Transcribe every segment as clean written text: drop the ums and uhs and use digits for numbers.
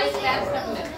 Voice class పెట్టలేదు.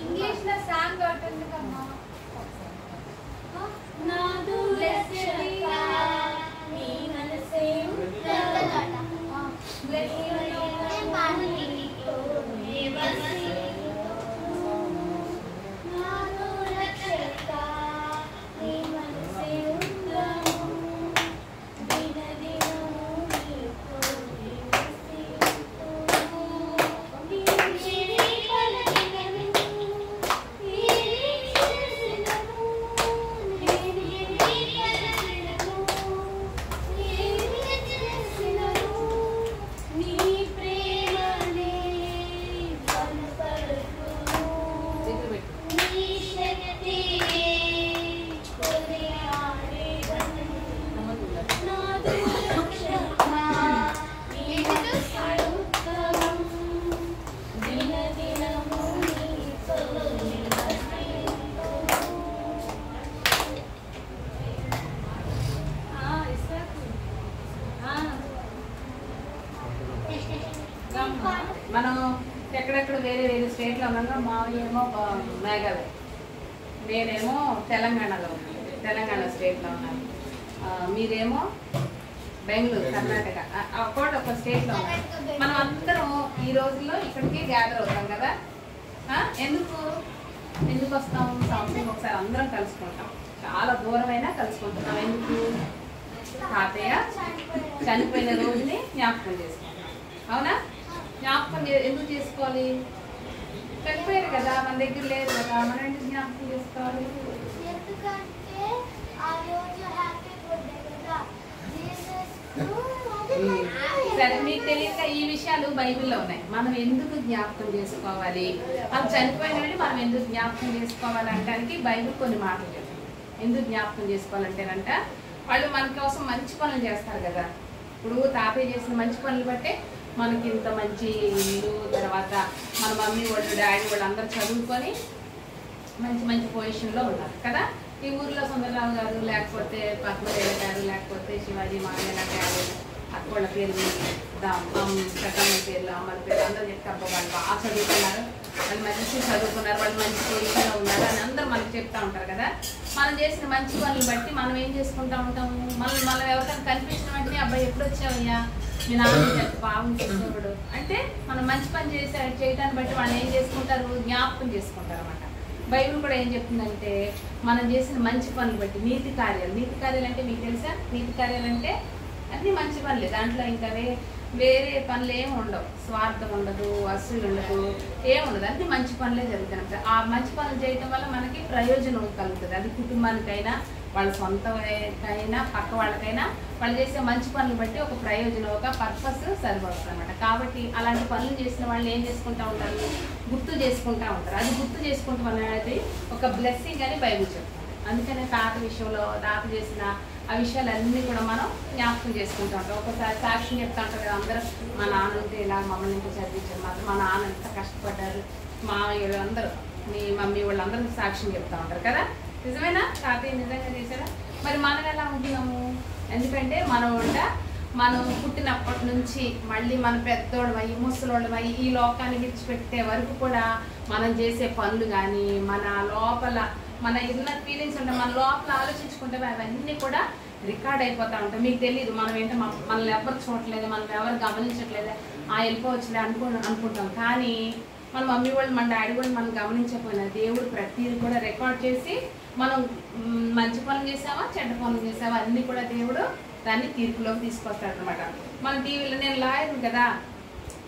English లో song ఒకటి ఉంది కమ్మా. నాదు లెస్సెడిగా నీ మనసే ఉత్తరగట బ్లెస్సింగ్ పానితో నివసి నాదు లెస్సెడిగా నీ మనసే ఉత్తరము దినదినము నీతో నివసి మనం ఎక్కడెక్కడ వేరే వేరే స్టేట్లో ఉన్నాగా మామయ్య ఏమో మేఘాలయ, నేనేమో తెలంగాణలో ఉన్నాను, తెలంగాణ స్టేట్లో ఉన్నాను. మీరేమో బెంగళూరు కర్ణాటక, ఒక స్టేట్లో ఉన్నాను. మనం అందరం ఈ రోజుల్లో ఇక్కడికి గ్యాదర్ అవుతాం కదా. ఎందుకు వస్తాం? సంవత్సరం ఒకసారి అందరం కలుసుకుంటాం, చాలా దూరమైనా కలుసుకుంటున్నాం. ఎందుకు? తాతయ్య చనిపోయిన రోజుని జ్ఞాపకం చేసుకుంటాం. అవునా? జ్ఞాపకం ఎందుకు చేసుకోవాలి? చనిపోయారు కదా, మన దగ్గర లేదు కదా, మనం ఎందుకు జ్ఞాపకం చేసుకోవాలి? సరే, మీకు తెలియక ఈ విషయాలు బైబిల్లో ఉన్నాయి. మనం ఎందుకు జ్ఞాపకం చేసుకోవాలి? వాళ్ళు చనిపోయినవి మనం ఎందుకు జ్ఞాపకం చేసుకోవాలి అనడానికి బైబిల్ కొన్ని మాటలు చెప్తుంది. ఎందుకు జ్ఞాపకం చేసుకోవాలంటేనంట, వాళ్ళు మన కోసం మంచి పనులు చేస్తారు కదా. ఇప్పుడు తాతయ్య చేసిన మంచి పనులు బట్టే మనకి ఇంత మంచి ఇల్లు, తర్వాత మన మమ్మీ వాళ్ళు డాడీ వాళ్ళు అందరూ చదువుకొని మంచి మంచి పొజిషన్లో ఉన్నారు కదా. ఈ ఊర్లో సుందరరావు గారు, లేకపోతే పద్మదేవ గారు, లేకపోతే శివాజీ మామయ్య గారు, అక్కళ్ళ పేర్లు, పెద్దమ్మ పేర్లు, అమ్మల పేర్లు అందరూ చెప్తే అబ్బా వాళ్ళు బాగా చదువుకున్నారు, వాళ్ళు మంచి చదువుకున్నారు, వాళ్ళు మంచి పొజిషన్లో ఉన్నారు అని అందరూ మనకు చెప్తూ ఉంటారు కదా. మనం చేసిన మంచి పనులు బట్టి మనం ఏం చేసుకుంటూ ఉంటాము? మనం ఎవరికైనా కనిపించిన వెంటనే అబ్బాయి ఎప్పుడు వచ్చావయ్యా, మీ నాన్న బాగుంటుంది అంటే మనం మంచి పని చేయడాన్ని బట్టి వాళ్ళు ఏం చేసుకుంటారు? జ్ఞాపకం చేసుకుంటారు అన్నమాట. బైబిల్ కూడా ఏం చెప్తుందంటే, మనం చేసిన మంచి పనులు బట్టి నీతి కార్యాలు అంటే మీకు తెలుసా? నీతి కార్యాలు అంటే అన్ని మంచి పనులే, దాంట్లో ఇంకా వేరే పనులు ఏమి ఉండవు, స్వార్థం ఉండదు, అసూలు ఉండదు, ఏముండదు, అన్ని మంచి పనులే జరుగుతాయి. ఆ మంచి పనులు చేయడం వల్ల మనకి ప్రయోజనం కలుగుతుంది. అది కుటుంబానికైనా, వాళ్ళ సొంతకైనా, పక్క వాళ్ళకైనా వాళ్ళు చేసే మంచి పనులు బట్టి ఒక ప్రయోజనం, ఒక పర్పస్ సరిపడుతుంది అనమాట. కాబట్టి అలాంటి పనులు చేసిన వాళ్ళు ఏం చేసుకుంటూ ఉంటారు? గుర్తు చేసుకుంటూ ఉంటారు. అది గుర్తు చేసుకుంటాం అనేది ఒక బ్లెస్సింగ్ అని బైబిల్ చెప్తుంది. అందుకనే తాత విషయంలో తాత చేసిన ఆ విషయాలన్నీ కూడా మనం జ్ఞాపకం చేసుకుంటూ ఉంటాం. ఒకసారి సాక్ష్యం చెప్తా ఉంటారు కదా అందరూ, మా నాన్న ఉంటే ఇలా మమ్మల్ని ఇంత చదివించారు, మా నాన్న ఎంత కష్టపడ్డారు, మామయ్య అందరూ మీ మమ్మీ వాళ్ళందరూ సాక్ష్యం చెప్తా ఉంటారు కదా. నిజమేనా? తాతయ్య నిజంగా చేశారా? మరి మనం ఎలా ఉంటున్నాము? ఎందుకంటే మనం పుట్టినప్పటి నుంచి మళ్ళీ మన పెద్దోళ్ళమై ముసలోళ్ళమై ఈ లోకాన్ని విడిచిపెట్టే వరకు కూడా మనం చేసే పనులు కానీ మన లోపల మన ఇన్నర్ ఫీలింగ్స్ ఉంటాయి, మన లోపల ఆలోచించుకుంటే అవన్నీ కూడా రికార్డ్ అయిపోతూ ఉంటాయి. మీకు తెలియదు మనం ఏంటో మనల్ని ఎవరు చూడట్లేదు, మనం ఎవరు గమనించట్లేదు, వెళ్ళిపోవచ్చులే అనుకుంటాం. కానీ మన మమ్మీ వాళ్ళు మన డాడీ వాళ్ళు మనం గమనించకపోయినా దేవుడు ప్రతిదీ కూడా రికార్డ్ చేసి మనం మంచి పనులు చేసావా చెడ్డ పనులు చేసావా అన్నీ కూడా దేవుడు దాన్ని తీర్పులోకి తీసుకొస్తాడు అనమాట. మన టీవీలో నేను లాయర్ కదా,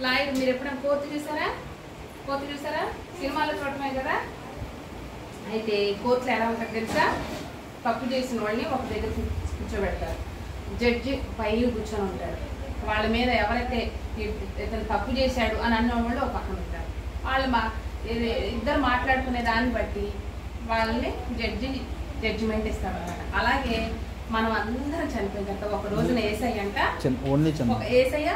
లాయర్ మీరు ఎప్పుడైనా కోర్టు చూసారా? సినిమాలో చూడటమే కదా. అయితే కోర్టులో ఎలా ఉంటుంది తెలుసా? తప్పు చేసిన వాళ్ళని ఒక దగ్గర కూర్చోబెడతారు, జడ్జి పైన కూర్చొని ఉంటారు, వాళ్ళ మీద ఎవరైతే ఇతను తప్పు చేశాడు అని అన్న వాళ్ళు ఒక పక్కన ఉంటారు. వాళ్ళు ఇద్దరు మాట్లాడుకునే దాన్ని బట్టి వాళ్ళని జడ్జిమెంట్ ఇస్తారు అనమాట. అలాగే మనం అందరం చనిపోయిన తర్వాత ఒక రోజున ఏసయ్య ఏసయ్య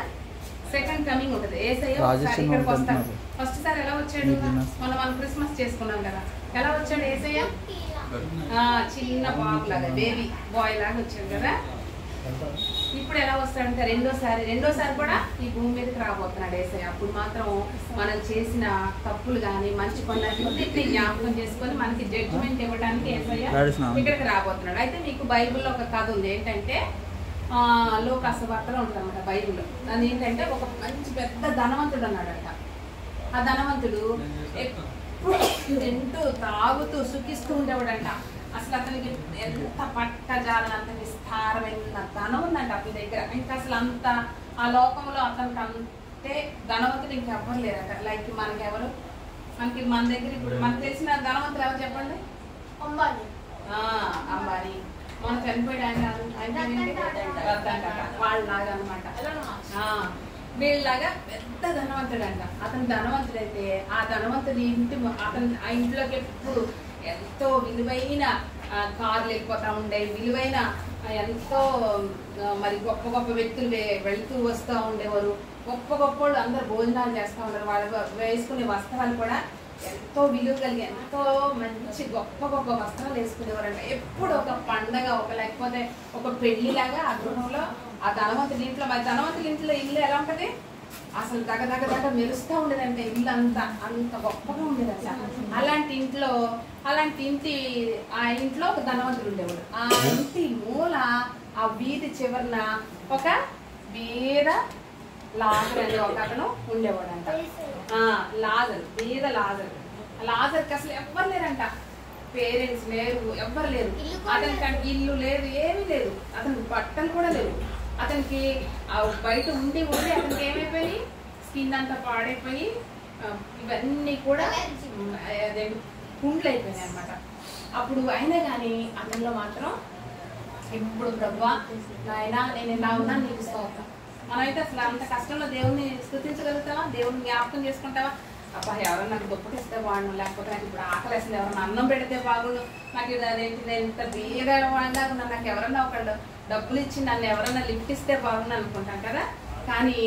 సెకండ్ కమింగ్ ఉంటుంది. ఏసయ్య ఇక్కడికి వస్తాడు. ఫస్ట్ సారి ఎలా వచ్చాడు? మనం క్రిస్మస్ చేసుకున్నాం కదా, ఎలా వచ్చాడు ఏసయ్య? చిన్న బాబు లాగా, బేబీ బాయ్ లాగా వచ్చాడు కదా. ఇప్పుడు ఎలా వస్తాడంటే రెండోసారి కూడా ఈ భూమి మీదకి రాబోతున్నాడు ఏసయ్య. అప్పుడు మాత్రం మనం చేసిన తప్పులు కానీ మంచి పనులన్నింటినీ జ్ఞాపకం చేసుకొని మనకి జడ్జిమెంట్ ఇవ్వడానికి ఏసయ్య ఇక్కడికి రాబోతున్నాడు. అయితే మీకు బైబిల్లో ఒక కథ ఉంది. ఏంటంటే లోకాసువార్తలో ఉంటుంది అన్నమాట బైబిల్లో. అది ఏంటంటే ఒక మంచి పెద్ద ధనవంతుడు అన్నాడంట. ఆ ధనవంతుడు ఎప్పుడు తింటూ తాగుతూ సుఖిస్తూ ఉండేవాడంట. అసలు అతనికి ఎంత పట్టజాలంత విస్తారమైన ధనం ఉందంట అతని దగ్గర. ఇంకా అసలు అంత ఆ లోకంలో అతనికి అంతే ధనవంతుడు ఇంకెవ్వరు లేరట. లైక్ మన దగ్గర ఇప్పుడు మనకు తెలిసిన ధనవంతులు ఎవరు చెప్పండి? అంబానీ. మన చనిపోయాడు ఆయన వాళ్ళలాగా అనమాట. వీళ్ళలాగా పెద్ద ధనవంతుడు అంట. అతను ధనవంతుడైతే ఆ ధనవంతుడి ఆ ఇంట్లోకి ఎప్పుడు ఎంతో విలువైన కార్లు వెళ్ళిపోతా ఉండే, విలువైన ఎంతో మరి గొప్ప గొప్ప వ్యక్తులు వెళ్తూ వస్తూ ఉండేవారు. గొప్ప వాళ్ళు అందరు భోజనాలు చేస్తూ ఉంటారు. వాళ్ళు వేసుకునే వస్త్రాలు కూడా ఎంతో విలువ కలిగి ఎంతో మంచి గొప్ప వస్త్రాలు వేసుకునేవారంట. ఎప్పుడు ఒక పండగ లేకపోతే ఒక పెళ్లిలాగా ఆ గృహంలో ఆ ధనవంతుడి ఇంట్లో, మరి ధనవంతుడి ఇంట్లో ఇల్లు ఎలా ఉంటుంది? అసలు దగ్గ మెరుస్తూ ఉండేదంటే ఇల్లు అంత గొప్పగా ఉండేదంట. ఆ ఇంట్లో ఒక ధనవంతుడు ఉండేవాడు. ఆ ఇంటి మూల ఆ వీధి చివరన ఒక బీద లాజర్ అనే ఒక అతను ఉండేవాడంట. లాజర్కి అసలు ఎవ్వరు లేరంట, పేరెంట్స్ లేరు, ఎవ్వరు లేరు. అతనికి ఇల్లు లేదు, ఏమీ లేదు, అతనికి బట్టలు కూడా లేవు. అతనికి బయట ఉండి అతనికి ఏమైపోయి స్కిన్ అంతా పాడైపోయి ఇవన్నీ కూడా పుండ్లు అయిపోయినాయి అనమాట. అప్పుడు అయినా కానీ అతనిలో మాత్రం ఎప్పుడు ప్రభువా నాయనా నేను ఇలా ఉన్నాను నీకు స్తోత్రం. మనమైతే అసలు అంత కష్టంలో దేవుణ్ణి స్తుతించగలుగుతావా? దేవుణ్ణి జ్ఞాపకం చేసుకుంటావా? అబ్బా ఎవరన్నా నాకు దుప్పటిస్తే బాగుండు, లేకపోతే నాకు ఇప్పుడు ఆకలి వేసింది, ఎవరన్నా అన్నం పెడితే బాగుండు, నాకు ఇది అదేంటి నేను ఇంత బీగా వాళ్ళగా నాకు ఎవరన్నా ఒకళ్ళు డబ్బులు ఇచ్చి నన్ను ఎవరన్నా లిఫ్ట్ ఇస్తే బాగుండు అనుకుంటాం కదా. కానీ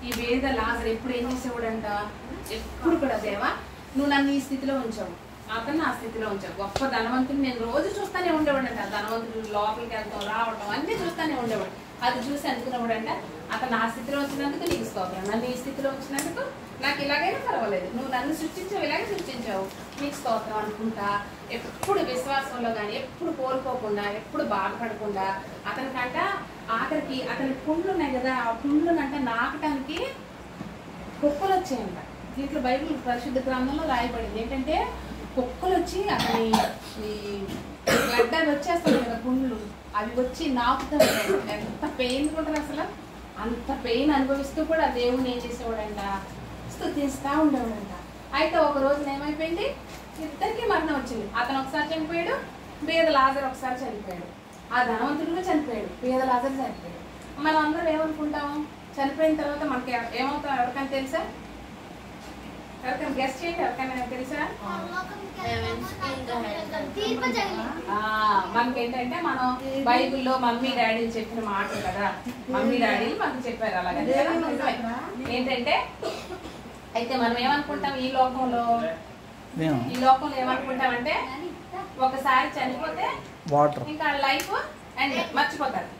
ఈ వేద లాజరు ఎప్పుడు ఏం చేసేవాడంట? ఎప్పుడు కూడా దేవా నువ్వు నన్ను ఈ స్థితిలో ఉంచావు, అతను ఆ స్థితిలో ఉంచావు. గొప్ప ధనవంతుని నేను రోజు చూస్తూనే ఉండేవాడంట. ధనవంతుడు లోపలికి వెళ్తాం రావటం అన్నీ చూస్తూనే ఉండేవాడు. అది చూసి అనుకునేవాడంట అతను ఆ స్థితిలో వచ్చినందుకు నీకు స్తోత్రం, నన్ను ఈ స్థితిలో వచ్చినందుకు నాకు ఇలాగైనా పర్వాలేదు, నువ్వు నన్ను సృష్టించావు, ఇలాగే సృష్టించావు, నీకు స్తోత్రం అనుకుంటా ఎప్పుడు విశ్వాసంలో కానీ ఎప్పుడు కోల్పోకుండా ఎప్పుడు బాధపడకుండా అతనికంట ఆఖరికి అతని పుండ్లు ఉన్నాయి కదా, ఆ పుండ్లునంట నాకటానికి కుక్కలు వచ్చాయంట. దీంట్లో బైబిల్ పరిశుద్ధ గ్రంథంలో రాయబడింది ఏంటంటే కుక్కలు వచ్చి అతని ఈ బ్లడ్ అవి వచ్చేస్తాయి కదా పుండ్లు, అవి వచ్చి నాకుతాయి. ఎంత పెయిన్ ఉంటుంది అసలు. అంత పెయిన్ అనుభవిస్తూ కూడా దేవుణ్ణి ఏం చేసేవాడంట? స్తుతిస్తూ ఉండేవాడంట. అయితే ఒక రోజున ఏమైపోయింది? ఇద్దరికి మరణం వచ్చింది. అతను ఒకసారి చనిపోయాడు, పేద లాజరు ఒకసారి చనిపోయాడు. ఆ ధనవంతుడు చనిపోయాడు, పేద లాజరు చనిపోయాడు. మనం అందరం ఏమనుకుంటాము? చనిపోయిన తర్వాత మనకి ఏమవుతాం ఎవరికైనా తెలుసా? ఎవరికైనా గెస్ట్ చేయండి, ఎవరికైనా తెలుసా? మనకేంటంటే మనం బైబిల్లో మమ్మీ డాడీ చెప్పిన మాటలు కదా, మమ్మీ డాడీ మనకు చెప్పారు అలాగే. ఏంటంటే అయితే మనం ఏమనుకుంటాం ఈ లోకంలో ఏమనుకుంటామంటే ఒకసారి చనిపోతే ఇంకా లైఫ్ అండ్ మర్చిపోతారు.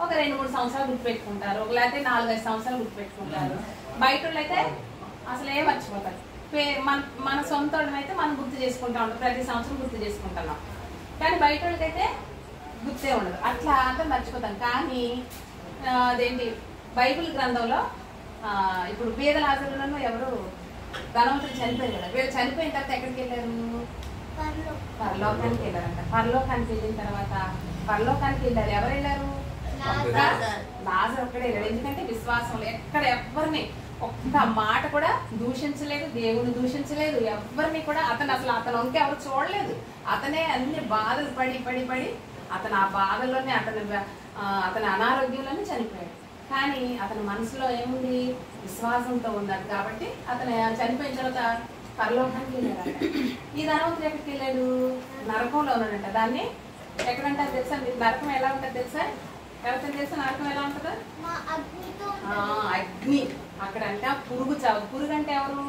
ఒక 2-3 సంవత్సరాలు గుర్తుపెట్టుకుంటారు, లేకపోతే 4-5 సంవత్సరాలు గుర్తుపెట్టుకుంటారు. బయట అయితే అసలు ఏం మర్చిపోతారు. మన సొంత అయితే మనం గుర్తు చేసుకుంటా ఉంటాం, ప్రతి సంవత్సరం గుర్తు చేసుకుంటున్నాం. కానీ బయట వాళ్ళకైతే గుర్తే ఉండదు, అట్లా అంతా మర్చిపోతాం. కానీ అదేంటి బైబిల్ గ్రంథంలో ఇప్పుడు పేద లాజరులను ఎవరు ధనవంతులు చనిపోయారు కదా, వీళ్ళు చనిపోయిన తర్వాత ఎక్కడికి వెళ్ళారు? పరలోకానికి వెళ్ళారంట. పరలోకానికి వెళ్ళిన తర్వాత పరలోకానికి వెళ్ళారు. ఎవరు వెళ్ళారు? లాజరు ఒక్కడే వెళ్ళాడు. ఎందుకంటే విశ్వాసంలో ఎక్కడ ఎవరిని ఒక్క మాట కూడా దూషించలేదు, దేవుని దూషించలేదు, ఎవరిని కూడా. అతను వంక ఎవరు చూడలేదు. అతనే అన్ని బాధలు పడి అతను ఆ బాధల్లోనే అతని అనారోగ్యంలోనే చనిపోయాడు. కానీ అతని మనసులో ఏముంది? విశ్వాసంతో ఉన్నాడు. కాబట్టి అతను చనిపోయిన తర్వాత పరలోకానికి వెళ్ళాడు. ఈ ధనవంతుడు ఎక్కడికి వెళ్ళాడు? నరకంలో ఉన్నాడంట. దాన్ని ఎక్కడంటారు తెలుసా మీకు? నరకం ఎలా ఉంటుంది తెలుసా? ఎవరికైనా తెలుసా నరకం ఎలా ఉంటుందో? అగ్ని. అక్కడంట పురుగు చావు. పురుగు అంటే ఎవరు?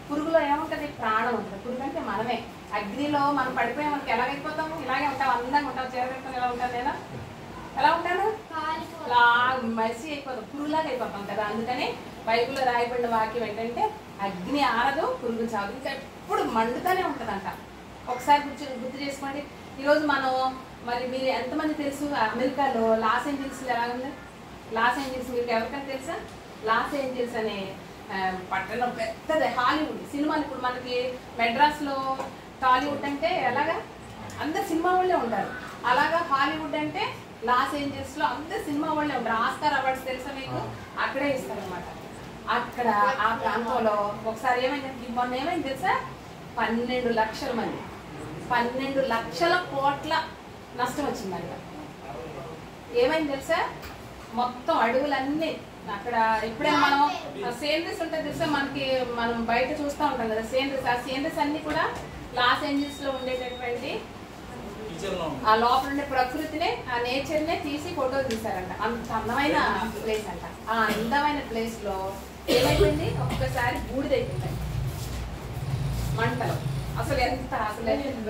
పురుగులో ఏముంటది? ప్రాణం ఉంటుంది. పురుగు అంటే మనమే. అగ్నిలో మనం పడిపోయి మనకి ఎలాగైపోతాము? ఇలాగే ఉంటాం, అందంగా ఉంటాం, చేరుకొని ఎలా ఉంటాను నేను? ఎలా ఉంటాను? ఇలా మసి అయిపోతాం, పురుగులాగా అయిపోతాం కదా. అందుకని బైబిల్లో రాయబడిన వాక్యం ఏంటంటే అగ్ని ఆరదు, పురుగు చావు. ఇంకా ఎప్పుడు మండుతూనే ఉంటుందంట. ఒకసారి గుర్తు చేసుకోండి. ఈరోజు మనం మరి మీరు ఎంతమంది తెలుసు అమెరికాలో లాస్ ఏంజల్స్ ఎలా ఉంది? లాస్ ఏంజల్స్ మీకు ఎవరికైనా తెలుసా? లాస్ ఏంజల్స్ అనే పట్టణం పెద్దది, హాలీవుడ్ సినిమాలు. ఇప్పుడు మనకి మెడ్రాస్లో టాలీవుడ్ అంటే ఎలాగా అందరు సినిమా వాళ్ళే ఉంటారు, అలాగా హాలీవుడ్ అంటే లాస్ ఏంజల్స్లో అందరు సినిమా వాళ్ళే ఉంటారు. ఆస్కార్ అవార్డ్స్ తెలుసా మీకు? అక్కడే ఇస్తారనమాట. అక్కడ ఆ ప్రాంతంలో ఒకసారి ఏమైంది? మొన్న ఏమైంది తెలుసా? 12 లక్షల మంది, 12 లక్షల కోట్ల నష్టం వచ్చిందంట. ఏమైంది తెలుసా? మొత్తం అడవులన్నీ అక్కడ. ఎప్పుడైనా మనం సేనరీస్ ఉంటుంది తెలుసా మనకి, మనం బయట చూస్తూ ఉంటాం కదా సేనరీస్. ఆ సేనరీస్ అన్ని కూడా లాస్ ఏంజల్స్ లో ఉండేటటువంటి ఆ లోపల ఉండే ప్రకృతిని, ఆ నేచర్ నే తీసి ఫోటోలు తీశారంట. అంత అందమైన ప్లేస్ అంట. ఆ అందమైన ప్లేస్ లో ఏమైపోయింది? ఒక్కసారి బూడిదైపోయింది మంటలో. అసలు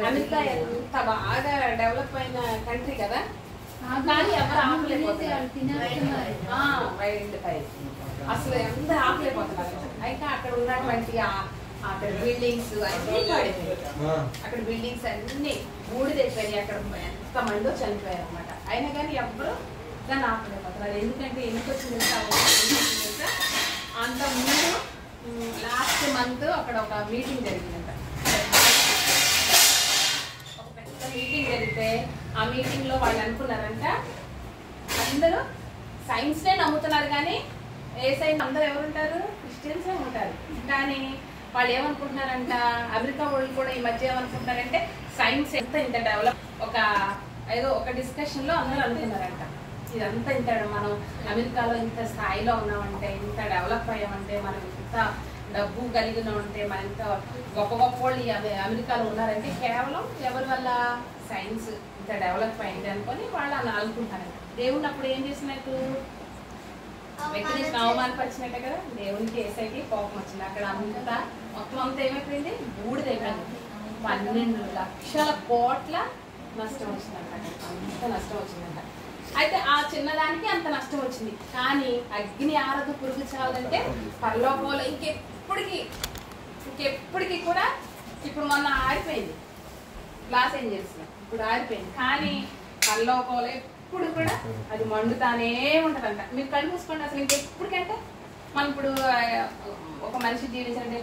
అమెరికా ఎంత బాగా డెవలప్ అయిన కంట్రీ కదా, కానీ ఎవరు ఆపలేకపోతున్నారు. అసలు అందరు ఆపలేకపోతున్నారు. అయితే అక్కడ ఉన్నటువంటి అక్కడ బిల్డింగ్స్ అన్ని పడిపోయాయి. అక్కడ బిల్డింగ్స్ అన్ని బూడిదైపోయినాయి. అక్కడ ఎంత మందో చనిపోయారు అనమాట. అయినా కానీ ఎవరు దాన్ని ఆపలేకపోతున్నారు. ఎందుకంటే ఎందుకు వచ్చింది? అంత ముందు లాస్ట్ మంత్ అక్కడ ఒక మీటింగ్ జరిగిందంట. ఒక పెద్ద మీటింగ్ జరిగితే ఆ మీటింగ్ లో వాళ్ళు అనుకున్నారంట, అందరూ సైన్స్ నే నమ్ముతున్నారు కానీ ఏ సైన్స్ అందరూ ఎవరు ఉంటారు? క్రిస్టియన్సే ఉంటారు. కానీ వాళ్ళు ఏమనుకుంటున్నారంట, అమెరికా వాళ్ళు కూడా ఈ మధ్య ఏమనుకుంటున్నారంటే సైన్స్ ఎంత ఇంత డెవలప్, ఒక డిస్కషన్ లో అందరూ అనుకున్నారంట ఇదంతా ఇంత మనం అమెరికాలో ఇంత స్థాయిలో ఉన్నామంటే, ఇంత డెవలప్ అయ్యామంటే, మనం ఇంత డబ్బు కలిగిన ఉంటే, మన ఇంత గొప్ప గొప్ప వాళ్ళు అమెరికాలో ఉన్నారంటే కేవలం ఎవరి వల్ల? సైన్స్ ఇంత డెవలప్ అయింది అనుకొని వాళ్ళు అలా అనుకుంటారు. దేవుని అప్పుడు ఏం చేసినట్టు? వ్యక్తిని అవమానపరిచినట్టే కదా. దేవునికి ఏసైకి కోపం వచ్చింది. అక్కడ అంతా మొత్తం అంతా ఏమైపోయింది? బూడిదైపోయింది. 12 లక్షల కోట్ల నష్టం వచ్చిందంట. అంత నష్టం వచ్చిందంట. అయితే ఆ చిన్నదానికి అంత నష్టం వచ్చింది. కానీ అగ్ని ఆరదు, పురుగు చావదంటే పరలోకంలో ఇంకెప్పటికీ కూడా. ఇప్పుడు మొన్న ఆరిపోయింది లాస్ ఏంజల్స్ లో, ఇప్పుడు ఆరిపోయింది. కానీ పరలోకంలో ఎప్పుడు కూడా అది మండుతానే ఉంటదంట. మీరు కళ్ళు మూసుకోండి. అసలు ఇంకెప్పటికంటే మనం ఇప్పుడు ఒక మనిషి జీవించాలంటే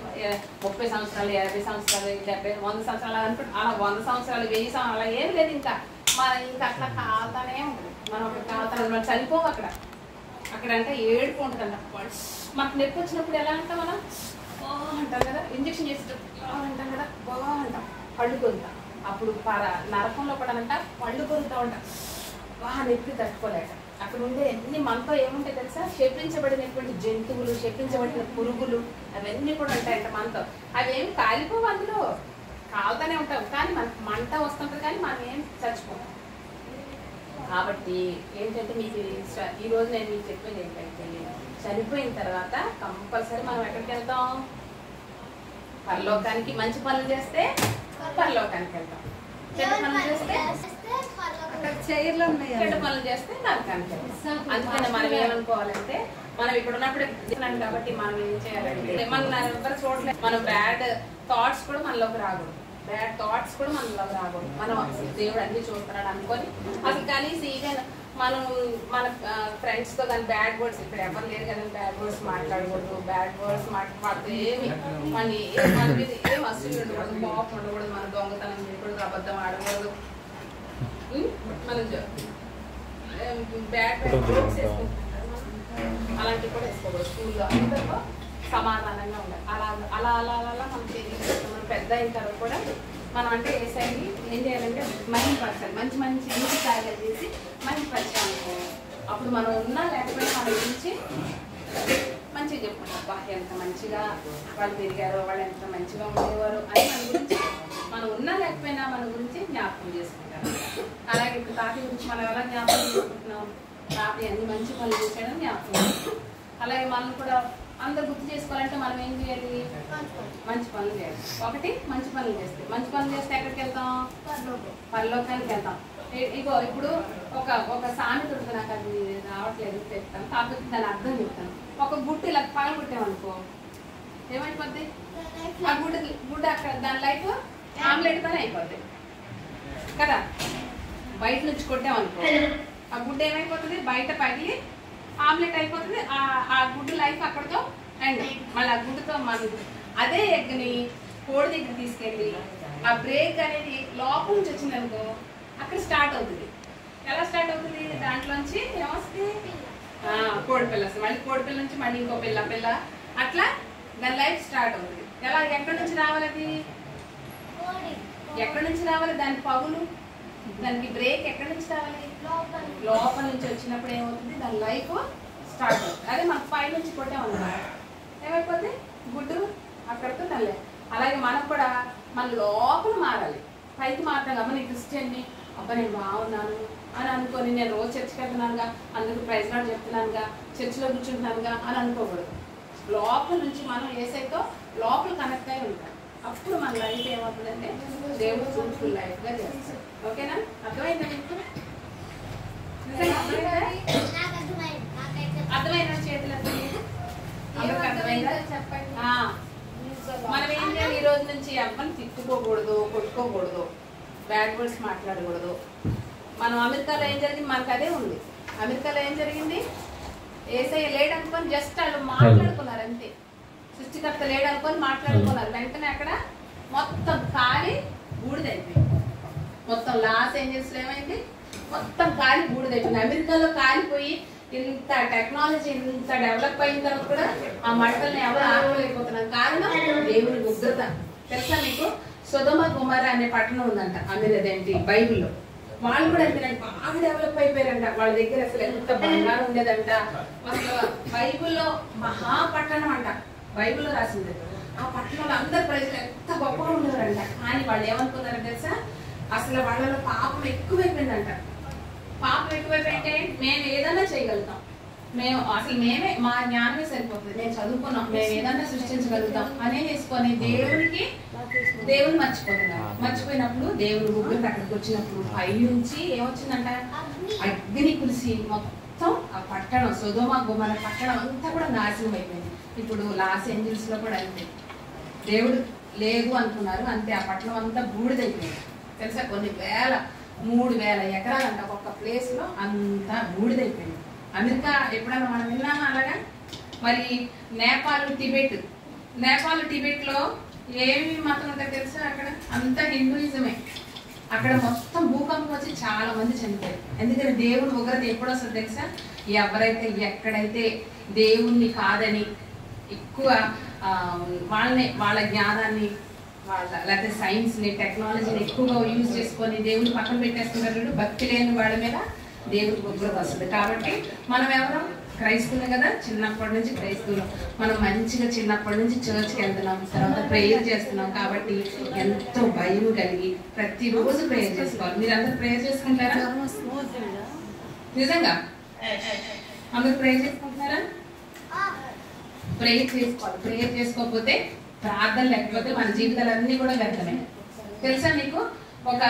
30 సంవత్సరాలు, 50 సంవత్సరాలు, 70, 100 సంవత్సరాలు అనుకుంటే, అలా 100 సంవత్సరాలు, 1000 సంవత్సరాలు అలా ఏం లేదు. ఇంకా అట్లా కాలుతానే ఉంటుంది. మనం ఒక కాలుతాను, మనం చనిపోవు. అక్కడంటే ఏడుపు ఉంటుందంట. మనకు నొప్పి వచ్చినప్పుడు ఎలా అంటాం? మనం అంటాం కదా, ఇంజక్షన్ చేసేటప్పుడు అంటాం కదా, అంటాం, పళ్ళు కొరుతాం. అప్పుడు నరకంలో కూడా అంట పళ్ళు కొరుతా ఉంటాం. నొప్పి తట్టుకోలేక. అక్కడ ఉండే అన్ని మనతో ఏముంటాయి తెలుసా? శపించబడినటువంటి జంతువులు, శపించబడిన పురుగులు అవన్నీ కూడా ఉంటాయంట మనతో. అవి ఏమి కాలిపోవు, అందులో కాలుతూనే ఉంటాం, కానీ మనకు మంట వస్తుంటుంది, కానీ మనం ఏం చచ్చిపోతాం. కాబట్టి ఏంటంటే మీకు ఈరోజు నేను మీకు చెప్పేది ఏంటంటే, చనిపోయిన తర్వాత కంపల్సరీ మనం ఎక్కడికి వెళ్తాం? పరలోకానికి. మంచి పనులు చేస్తే పరలోకానికి వెళ్తాం, చెడ్డ పనులు చేస్తే చెడ్డ పనులు చేస్తే నరకానికి వెళ్తాం. అందుకని మనం ఏమనుకోవాలంటే, మనం ఇక్కడ ఉన్నప్పుడు కాబట్టి మనం ఏం చేయాలంటే, మనం ఎవరు చూడలేదు, మనం బ్యాడ్ థాట్స్ కూడా మనలోకి రాకూడదు, బ్యాడ్ థాట్స్ కూడా మనలోకి రాకూడదు. మనం దేవుడు అన్ని చూస్తున్నాడు అనుకొని అసలు కనీసం ఈవెన్ మనం మన ఫ్రెండ్స్ తో కానీ బ్యాడ్ వర్డ్స్, ఇక్కడ ఎవరు లేరు కదా బ్యాడ్ వర్డ్స్ మాట్లాడకూడదు. బ్యాడ్ వర్డ్స్ మాట్లాడితే ఏమి మన మీద ఏం అసలు ఉండకూడదు, కోపం ఉండకూడదు, మన దొంగతనం చేయకూడదు, అబద్ధం ఆడకూడదు, మనం బ్యాడ్ వర్డ్స్ అలాంటివి కూడా వేసుకోకూడదు. స్కూల్లో అందరితో సమాధానంగా ఉండాలి. అలా అలా అలా అలా మనం మనం పెద్ద అయిన తర్వాత కూడా మనం అంటే ఏసైని ఏం చేయాలంటే మైండ్ పరచాలి, మంచి మంచి ఇంటి కార్యాలు చేసి మైండ్ పరచాలి. అప్పుడు మనం ఉన్నా లేకపోయినా మన గురించి మంచిగా చెప్పుకుంటాం. బాగా ఎంత మంచిగా వాళ్ళు పెరిగారో, వాళ్ళు ఎంత మంచిగా ఉండేవారు అని మన గురించి, మనం ఉన్నా లేకపోయినా మన గురించి జ్ఞాపకం చేసుకుంటాం. అలాగే ఇప్పుడు తాతయ్య గురించి మనం ఎలా జ్ఞాపకం చేసుకుంటున్నాం? తాతయ్య అన్ని మంచి పనులు చేశాడని జ్ఞాపకం చేసుకుంటాం. అలాగే మనం కూడా అందరు గుర్తు చేసుకోవాలంటే మనం ఏం చేయాలి? మంచి పనులు చేయాలి. ఒకటి మంచి పనులు చేస్తే, మంచి పనులు చేస్తే ఎక్కడికి వెళ్తాం? పరలోకానికి వెళ్తాం. ఇగో ఇప్పుడు ఒక సామెత ఉంటుంది, నాకు అది రావట్లేదు, చెప్తాను, కాకపోతే దాని అర్థం చెప్తాను. ఒక గుడ్డు ఇలా పగల కొట్టామనుకో ఏమైపోద్ది? ఆ గుడ్డు అక్కడ దాని లైఫ్ ఆమ్లెట్ పని అయిపోద్ది కదా. బయట నుంచి కొట్టామనుకో ఆ గుడ్డు ఏమైపోతుంది? బయట పగిలి ఆమ్లెట్ అయిపోతుంది. ఆ గుడ్డు లైఫ్ అక్కడితో అండ్ మళ్ళీ ఆ గుడ్డుతో మన అదే ఎగ్ని కోడి దగ్గర తీసుకెళ్ళి ఆ బ్రేక్ అనేది లోపల నుంచి వచ్చింది అనుకో అక్కడ స్టార్ట్ అవుతుంది. ఎలా స్టార్ట్ అవుతుంది? దాంట్లోంచి ఏమొస్తుంది? కోడి పిల్ల వస్తుంది. మళ్ళీ కోడి పిల్ల నుంచి మళ్ళీ ఇంకో పిల్ల అట్లా దాని లైఫ్ స్టార్ట్ అవుతుంది. ఎలా? ఎక్కడి నుంచి రావాలి? అది ఎక్కడి నుంచి రావాలి? దాని పగులు, దానికి బ్రేక్ ఎక్కడి నుంచి రావాలి? లోపల నుంచి వచ్చినప్పుడు ఏమవుతుంది? దాని లైఫ్ స్టార్ట్ అవుతుంది. అదే మనకు పై నుంచి కొట్టామన్నమాట ఏమైపోతుంది? గుడ్డు అక్కడితో తల్లే. అలాగే మనం కూడా మన లోపల మారాలి. పైకి మాత్రం అమ్మ నేను క్రిస్టియన్ని, అబ్బా నేను బాగున్నాను అని అనుకొని నేను రోజు చర్చికి వెళ్తున్నానుగా, అందుకు ప్రైజ్ లాడ్ చెప్తున్నానుగా, చర్చిలో కూర్చుంటున్నానుగా అని అనుకోకూడదు. లోపల నుంచి మనం ఏసైతో లోపల కనెక్ట్ అయి ఉంటాం. అప్పుడు మన లైఫ్ ఏమవుతుందంటే దేవుడు ఫ్రూట్ఫుల్ లైఫ్గా చేస్తాడు. ఓకేనా? అర్థమైందా మీకు? అర్థమైనా? చేతులు అర్థమైందా? చెప్పండి. మనం ఏం చేయాలి? ఈ రోజు నుంచి అమ్మని తిట్టుకోకూడదు, కొట్టుకోకూడదు, బ్యాడ్ వర్డ్స్ మాట్లాడకూడదు. మనం అమెరికాలో ఏం జరిగింది? మనకు అదే ఉంది. అమెరికాలో ఏం జరిగింది? ఏసై లేడు అనుకొని జస్ట్ వాళ్ళు మాట్లాడుకున్నారు అంతే. సృష్టికర్త లేడు అనుకొని మాట్లాడుకున్నారు. వెంటనే అక్కడ మొత్తం కాలి బూడిదైపోయింది. మొత్తం లాస్ ఏంజల్స్ లో ఏమైంది? మొత్తం కాలి బూడిదైపోయింది. అమెరికాలో కాలిపోయి ఇంత టెక్నాలజీ ఇంత డెవలప్ అయిన తర్వాత కూడా ఆ మంటల్ని ఎవరు ఆపలేకపోతున్నారు. కారణం దేవుని ఉగ్రత. తెలుసా మీకు? సొదొమ గొమొర్రా అనే పట్టణం ఉందంట అదేంటి బైబిల్లో. వాళ్ళు కూడా అంతేనండి, బాగా డెవలప్ అయిపోయారంట. వాళ్ళ దగ్గర అసలు ఎంత బంగారం ఉండేదంట. అసలు బైబిల్లో మహాపట్టణం అంట, బైబిల్లో రాసింది. ఆ పట్టణంలో అందరు ప్రజలు ఎంత గొప్పగా ఉండేవారంట. కానీ వాళ్ళు ఏమనుకున్నారో తెలుసా? అసలు వాళ్ళలో పాపం ఎక్కువైపోయిందంట. పాపం ఎక్కువైపోయింటే మేము ఏదైనా చేయగలుగుతాం, మేమే మా జ్ఞానమే సరిపోతుంది, మేము చదువుకున్నాం, మేము ఏదైనా సృష్టించగలుగుతాం అనే వేసుకొని దేవుని మర్చిపోతున్నారు. మర్చిపోయినప్పుడు దేవుని ఉగ్రత అక్కడికి వచ్చినప్పుడు పై నుంచి ఏమొచ్చిందంట? అగ్ని కురిసి మొత్తం ఆ పట్టణం సొదొమ గొమొర్రా పట్టణం అంతా కూడా నాశనం అయిపోయింది. ఇప్పుడు లాస్ ఏంజల్స్ లో కూడా అంతే. దేవుడు లేదు అనుకున్నారు అంతే, ఆ పట్టణం అంతా బూడిదైపోయింది. తెలుసా? కొన్ని 3,000 ఎకరాలంట ఒక్కొక్క ప్లేస్ లో అంతా బూడిదైపోయింది. అమెరికా ఎప్పుడన్నా మనం విన్నామా అలాగా? మరి నేపాల్ టిబెట్ లో ఏమి మతం ఉంటారు తెలుసా? అక్కడ అంతా హిందూయిజమే. అక్కడ మొత్తం భూకంపం వచ్చి చాలా మంది చనిపోయారు. ఎందుకంటే దేవుని ఉగ్రత ఎప్పుడు వస్తుంది తెలుసా? ఎవరైతే ఎక్కడైతే దేవుణ్ణి కాదని ఎక్కువ వాళ్ళ జ్ఞానాన్ని లేకపోతే సైన్స్ ని టెక్నాలజీని ఎక్కువగా యూజ్ చేసుకొని దేవుని పక్కన పెట్టేస్తున్నారు. భక్తి లేని వాళ్ళ మీద దేవుడికి ఉగ్రత వస్తుంది. కాబట్టి మనం ఎవరు క్రైస్తవులు కదా, చిన్నప్పటి నుంచి క్రైస్తవులు. మనం మంచిగా చిన్నప్పటి నుంచి చర్చ్కి వెళ్తున్నాం, తర్వాత ప్రేయర్ చేస్తున్నాం. కాబట్టి ఎంతో భయం కలిగి ప్రతిరోజు ప్రేయర్ చేసుకోవాలి. మీరు అందరు ప్రేయర్ చేసుకుంటారా? నిజంగా అందరు ప్రేయర్ చేసుకుంటున్నారా? ప్రేయర్ చేసుకోవాలి. ప్రేయర్ చేసుకోకపోతే, ప్రార్థన లేకపోతే మన జీవితాలన్నీ కూడా వ్యర్థమే. తెలుసా మీకు? ఒక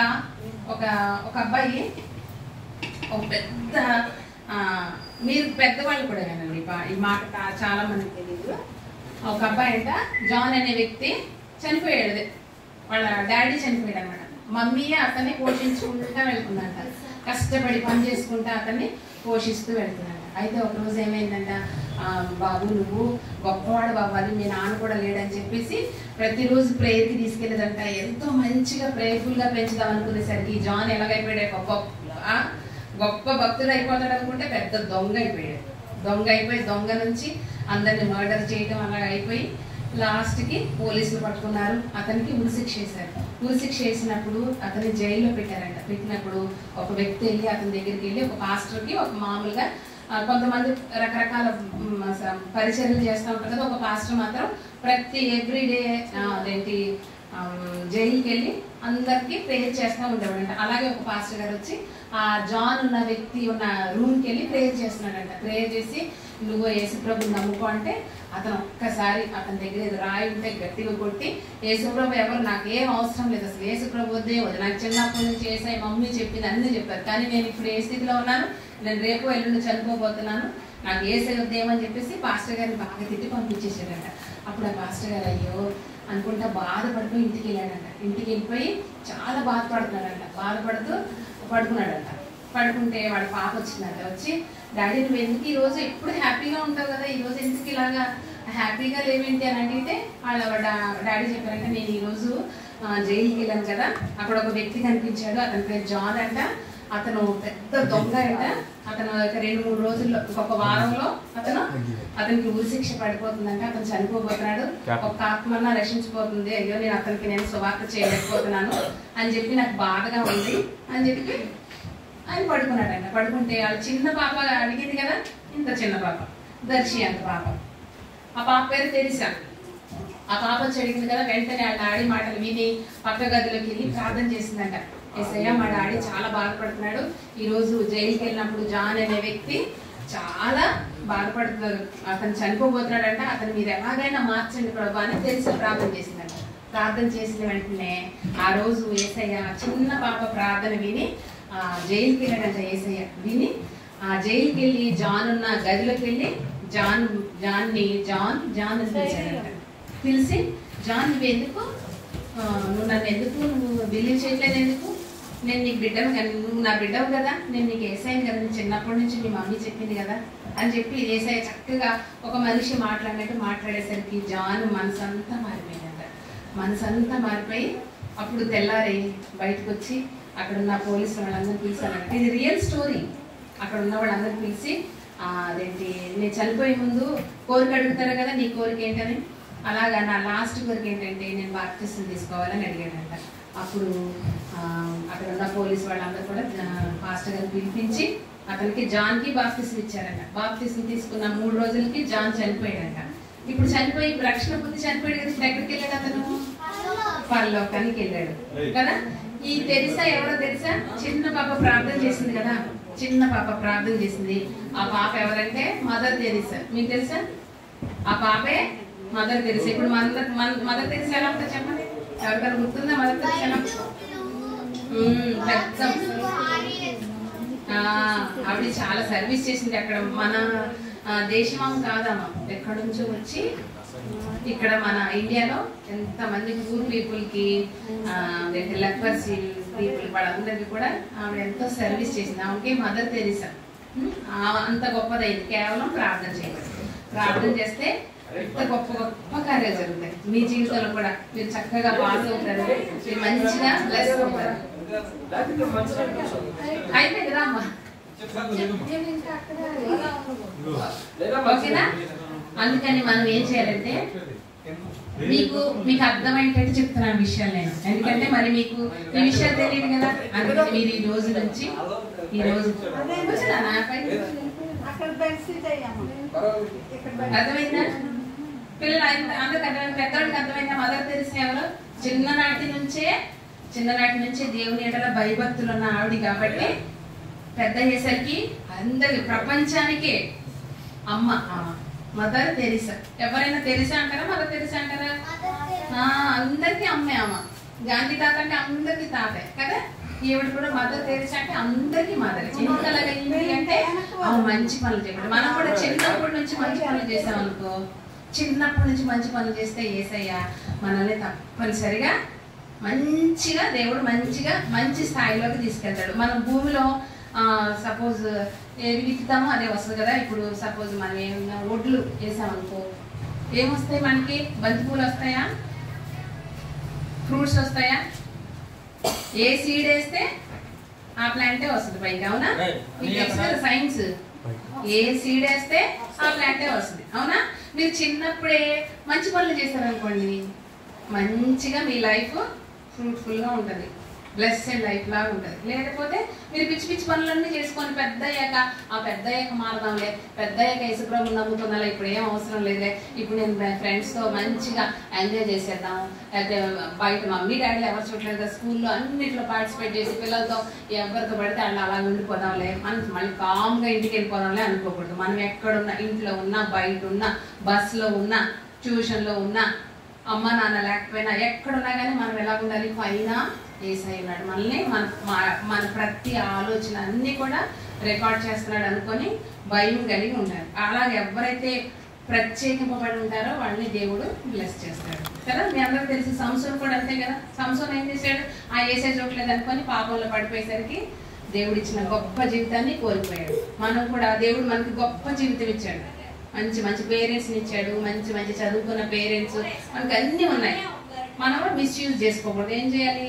ఒక ఒక అబ్బాయి, ఒక పెద్ద, మీరు పెద్దవాళ్ళు కూడా వినండి ఈ మాట, చాలా మందికి తెలియదు. ఒక అబ్బాయి అంట, జాన్ అనే వ్యక్తి చనిపోయాడు. వాళ్ళ డాడీ చనిపోయాడు అనమాట. మమ్మీయే అతన్ని పోషించుకుంటూ వెళ్తుందంట, కష్టపడి పని చేసుకుంటూ అతన్ని పోషిస్తూ వెళ్తున్నాడు. అయితే ఒక రోజు ఏమైందంట, బాబు నువ్వు గొప్పవాడు బాబు అని మీ నాన్న కూడా లేడని చెప్పేసి ప్రతిరోజు ప్రేయర్కి తీసుకెళ్ళదంట. ఎంతో మంచిగా ప్రేయర్ఫుల్గా పెంచుదాం అనుకునేసరికి జాన్ ఎలాగైపోయాడు, గొప్ప భక్తుడు అయిపోతాడు అనుకుంటే పెద్ద దొంగ అయిపోయాడు. దొంగ నుంచి అందరిని మర్డర్ చేయడం అలా అయిపోయి లాస్ట్కి పోలీసులు పట్టుకున్నారు. అతనికి ఉరిశిక్ష వేశారు. ఉరిశిక్ష వేసినప్పుడు అతన్ని జైల్లో పెట్టారంట. పెట్టినప్పుడు ఒక వ్యక్తి వెళ్ళి అతని దగ్గరికి వెళ్ళి, ఒక పాస్టర్కి, ఒక మామూలుగా కొంతమంది రకరకాల పరిచర్యలు చేస్తూ ఉంటారు కదా, ఒక పాస్టర్ మాత్రం ఎవ్రీడే అదేంటి జైలుకి వెళ్ళి అందరికి ప్రేయర్ చేస్తూ ఉండేవాడంట. అలాగే ఒక పాస్టర్ గారు వచ్చి ఆ జాన్ ఉన్న వ్యక్తి ఉన్న రూమ్కి వెళ్ళి ప్రేయర్ చేస్తున్నాడంట. ప్రేయర్ చేసి నువ్వు యేసుప్రభుని నమ్ముకో అంటే అతను ఒక్కసారి అతని దగ్గర ఏదో రాయి ఉంటే గట్టిగా కొట్టి, యేసుప్రభు ఎవరు నాకు ఏం అవసరం లేదు, అసలు యేసుప్రభు వద్దే వద్దు, నాకు చిన్నప్పటి నుంచి ఏసై మమ్మీ చెప్పింది అన్నీ చెప్పారు, కానీ నేను ఇప్పుడు ఏ స్థితిలో ఉన్నాను, నేను రేపు ఎల్లుండి చనిపోబోతున్నాను, నాకు ఏసై వద్దేమని చెప్పేసి పాస్టర్ గారిని బాగా తిట్టి పంపించేసాడంట. అప్పుడు ఆ పాస్టర్ గారు అయ్యో అనుకుంటా బాధపడిపోయి ఇంటికి వెళ్ళాడంట. ఇంటికి వెళ్ళిపోయి చాలా బాధపడుతున్నాడంట. బాధపడుతూ పడుకున్నాడంట. పడుకుంటే వాడి పాప వచ్చిందంట. వచ్చి డాడీ నువ్వు ఎందుకు ఈరోజు ఎప్పుడు హ్యాపీగా ఉంటావు కదా, ఈరోజు ఎందుకు ఇలాగా హ్యాపీగా లేవేంటి అని అడిగితే వాళ్ళ డాడీ చెప్పారంటే, నేను ఈరోజు జైలుకి వెళ్ళాను కదా, అక్కడ ఒక వ్యక్తి కనిపించాడు, అతని పేరు జాన్ అంట, అతను పెద్ద దొంగ అంట, అతను 2-3 రోజుల్లో, ఒక వారంలో అతనికి ఉరిశిక్ష పడిపోతుందంట, అతను చనిపోబోతున్నాడు, ఒక ఆత్మన్నా రక్షించిపోతుంది, అయ్యో నేను సువార్త చేయలేకపోతున్నాను అని చెప్పి నాకు బాధగా ఉంది అని చెప్పి ఆయన పడుకున్నాడంట. పడుకుంటే వాళ్ళ చిన్న పాప అడిగింది కదా, ఇంత చిన్న పాప, దర్శి అంత పాప, ఆ పాప పేరు తెరిసా. ఆ పాప వచ్చి అడిగింది కదా, వెంటనే ఆ డాడీ మాటలు విని పక్క గదిలోకి వెళ్ళి ప్రార్థన చేసిందంట. ఏసయ్య మా డాడీ చాలా బాధపడుతున్నాడు, ఈరోజు జైలుకి వెళ్ళినప్పుడు జాన్ అనే వ్యక్తి చాలా బాధపడుతున్నాడు, అతను చనిపోబోతున్నాడంట, అతను మీరు ఎలాగైనా మార్చండి ప్రభు అని తెలిసి ప్రార్థన చేసిందంట. ప్రార్థన చేసిన వెంటనే ఆ రోజు ఏసయ్య చిన్న పాప ప్రార్థన విని జైలుకి వెళ్ళాడంట. ఏసయ్య విని ఆ జైలుకి వెళ్ళి జాన్ ఉన్న గదిలోకి వెళ్ళి జాన్ పిలిచాడంట. పిలిచి జాన్ నువ్వు నన్ను ఎందుకు నువ్వు బిలీవ్ చేయట్లేదు, ఎందుకు, నేను నీకు బిడ్డను కానీ, నువ్వు నా బిడ్డవు కదా, నేను నీకు ఏసయ్యను కదా, నేను చిన్నప్పటి నుంచి మీ మమ్మీ చెప్పింది కదా అని చెప్పి ఏసయ్య చక్కగా ఒక మనిషి మాట్లాడినట్టు మాట్లాడేసరికి జాన్ మనసంతా మారిపోయిందంట. మనసంతా మారిపోయి అప్పుడు తెల్లారి బయటకు వచ్చి అక్కడ ఉన్న పోలీసు వాళ్ళందరూ పిలిచారంట. ఇది రియల్ స్టోరీ. అక్కడ ఉన్న వాళ్ళందరూ పిలిచి అదేంటి, నేను చనిపోయే ముందు కోరిక అడుగుతారు కదా, నీ కోరిక ఏంటని, అలాగా నా లాస్ట్ కోరిక ఏంటంటే నేను బాప్టిజం తీసుకోవాలని అడిగాడంట. అప్పుడు అక్కడ ఉన్న పోలీసు వాళ్ళందరూ కూడా పాస్టర్ గారిని పిలిపించి అతనికి జాన్కి బాప్టిజం ఇచ్చారంట. బాప్టిజం తీసుకున్న 3 రోజులకి జాన్ చనిపోయాడంట. ఇప్పుడు చనిపోయి రక్షణ పొంది చనిపోయాడు కదా, ఇప్పుడు ఎక్కడికి వెళ్ళాడు అతను? పరలోకానికి వెళ్ళాడు కదా. ఈ తెరిసా ఎవరో తెలుసా? చిన్న పాప ప్రార్థన చేసింది కదా, చిన్న పాప ప్రార్థన చేసింది. ఆ పాప ఎవరంటే మదర్ తెరిసా. మీకు తెలుసా? ఆ పాపే మదర్ తెరిసా. ఇప్పుడు మదర్ తెరిసా ఎలా ఉంటుంది చెప్పండి, ఎవరికైనా గుర్తుందా? మదర్ తెరిసా ఎలా ఆవిడ చాలా సర్వీస్ చేసింది అక్కడ. మన దేశం కాదమ్మా, ఎక్కడి నుంచో వచ్చి ఇక్కడ మన ఇండియాలో ఎంతమంది పూర్ పీపుల్కి, లెపర్సీ పీపుల్ వాళ్ళందరికీ కూడా ఆవిడ ఎంతో సర్వీస్ చేసింది. ఆమెకి మదర్ తెరిసా. అంత గొప్పదైంది కేవలం ప్రార్థన చేయడం. ప్రార్థన చేస్తే ఎంత గొప్ప గొప్ప కార్యాలు జరుగుతాయి. మీ జీవితంలో కూడా మీరు చక్కగా పాస్ అవుతారు, మీరు మంచిగా బ్లెస్ అవుతారు. అయిపోయింది కదా అమ్మా, ఓకేనా? అందుకని మనం ఏం చేయాలంటే, మీకు అర్థమయ్యేటట్టు చెప్తున్నాను విషయాలు నేను, ఎందుకంటే మరి మీకు ఈ విషయాలు తెలియదు కదా. అందుకని మీరు ఈ రోజు నుంచి ఈరోజు అర్థమైందా పిల్లలు అందరికి అర్థమైంది పెద్దవాడికి అర్థమైందా మదర్ తెరిసా ఎవరు చిన్ననాటి నుంచే దేవుని ఎడల భయభక్తులు ఉన్న ఆవిడ కాబట్టి పెద్ద అయ్యేసరికి అందరికి ప్రపంచానికే అమ్మ మదర్ తెరిసా ఎవరైనా తెరిసా అంటారా మదర్ తెరిసా అంటారా అందరికి అమ్మే అమ్మ గాంధీ తాత అంటే అందరికి తాతే కదా ఈవిడ కూడా మదర్ తెరిసా అంటే అందరికి మదర్ ఎందుకలాగైంది అంటే మంచి పనులు చెప్పండి మనం కూడా చిన్నప్పటి నుంచి మంచి పనులు చేసామనుకో చిన్నప్పటి నుంచి మంచి పనులు చేస్తే యేసయ్య మనల్ని తప్పనిసరిగా మంచిగా దేవుడు మంచి స్థాయిలోకి తీసుకెళ్తాడు మనం భూమిలో సపోజ్ ఏది విత్తుతామో అదే వస్తుంది కదా ఇప్పుడు సపోజ్ మనం ఏమన్నా ఒడ్లు వేసామనుకో ఏమొస్తాయి మనకి బంతిపూలు వస్తాయా ఫ్రూట్స్ వస్తాయా ఏ సీడ్ వేస్తే ఆ ప్లాంటే వస్తుంది పైకి అవునా మీకు తెలుసు కదా సైన్స్ ఏ సీడ్ వేస్తే ఆ ప్లాంటే వస్తుంది అవునా మీరు చిన్నప్పుడే మంచి పనులు చేశారనుకోండి మంచిగా మీ లైఫ్ ఫ్రూట్ఫుల్ గా ఉంటుంది బ్లెస్సెడ్ లైఫ్ లాగా ఉంటుంది లేకపోతే మీరు పిచ్చి పిచ్చి పనులన్నీ చేసుకొని పెద్ద అయ్యాక మారదాంలే పెద్ద అయ్యాక యేసుప్రభుని నమ్ముకున్నా ఇప్పుడు ఏం అవసరం లేదులే ఇప్పుడు నేను ఫ్రెండ్స్ తో మంచిగా ఎంజాయ్ చేసేద్దాం లేకపోతే బయట మమ్మీ డాడీలు ఎవరు చూడలేదు కదా స్కూల్లో అన్నింటిలో పార్టిసిపేట్ చేసి పిల్లలతో ఎవరితో పడితే అలా ఉండిపోదాంలే మనం మళ్ళీ కామ్గా ఇంటికి వెళ్ళిపోదాంలే అనుకోకూడదు మనం ఎక్కడున్నా ఇంట్లో ఉన్నా బయట ఉన్నా బస్సులో ఉన్నా ట్యూషన్లో ఉన్నా అమ్మ నాన్న లేకపోయినా ఎక్కడున్నా కానీ మనం ఎలా ఉండాలి పైన యేసయ్య ఉన్నాడు మనల్ని మన ప్రతి ఆలోచన అన్ని కూడా రికార్డ్ చేస్తున్నాడు అనుకొని భయం కలిగి ఉండాలి అలాగే ఎవరైతే ప్రత్యేకింపబడి ఉంటారో వాళ్ళని దేవుడు బ్లెస్ చేస్తాడు కదా మీ అందరికి తెలిసి సంసోన్ కూడా అంతే కదా సంసోన్ ఏం చేశాడు యేసయ్య చూడలేదు అనుకొని పాపంలో పడిపోయేసరికి దేవుడు ఇచ్చిన గొప్ప జీవితాన్ని కోల్పోయాడు మనం కూడా దేవుడు మనకి గొప్ప జీవితం ఇచ్చాడు మంచి పేరెంట్స్ని ఇచ్చాడు మంచి చదువుకున్న పేరెంట్స్ మనకి అన్నీ ఉన్నాయి మనం మిస్యూజ్ చేసుకోకూడదు ఏం చేయాలి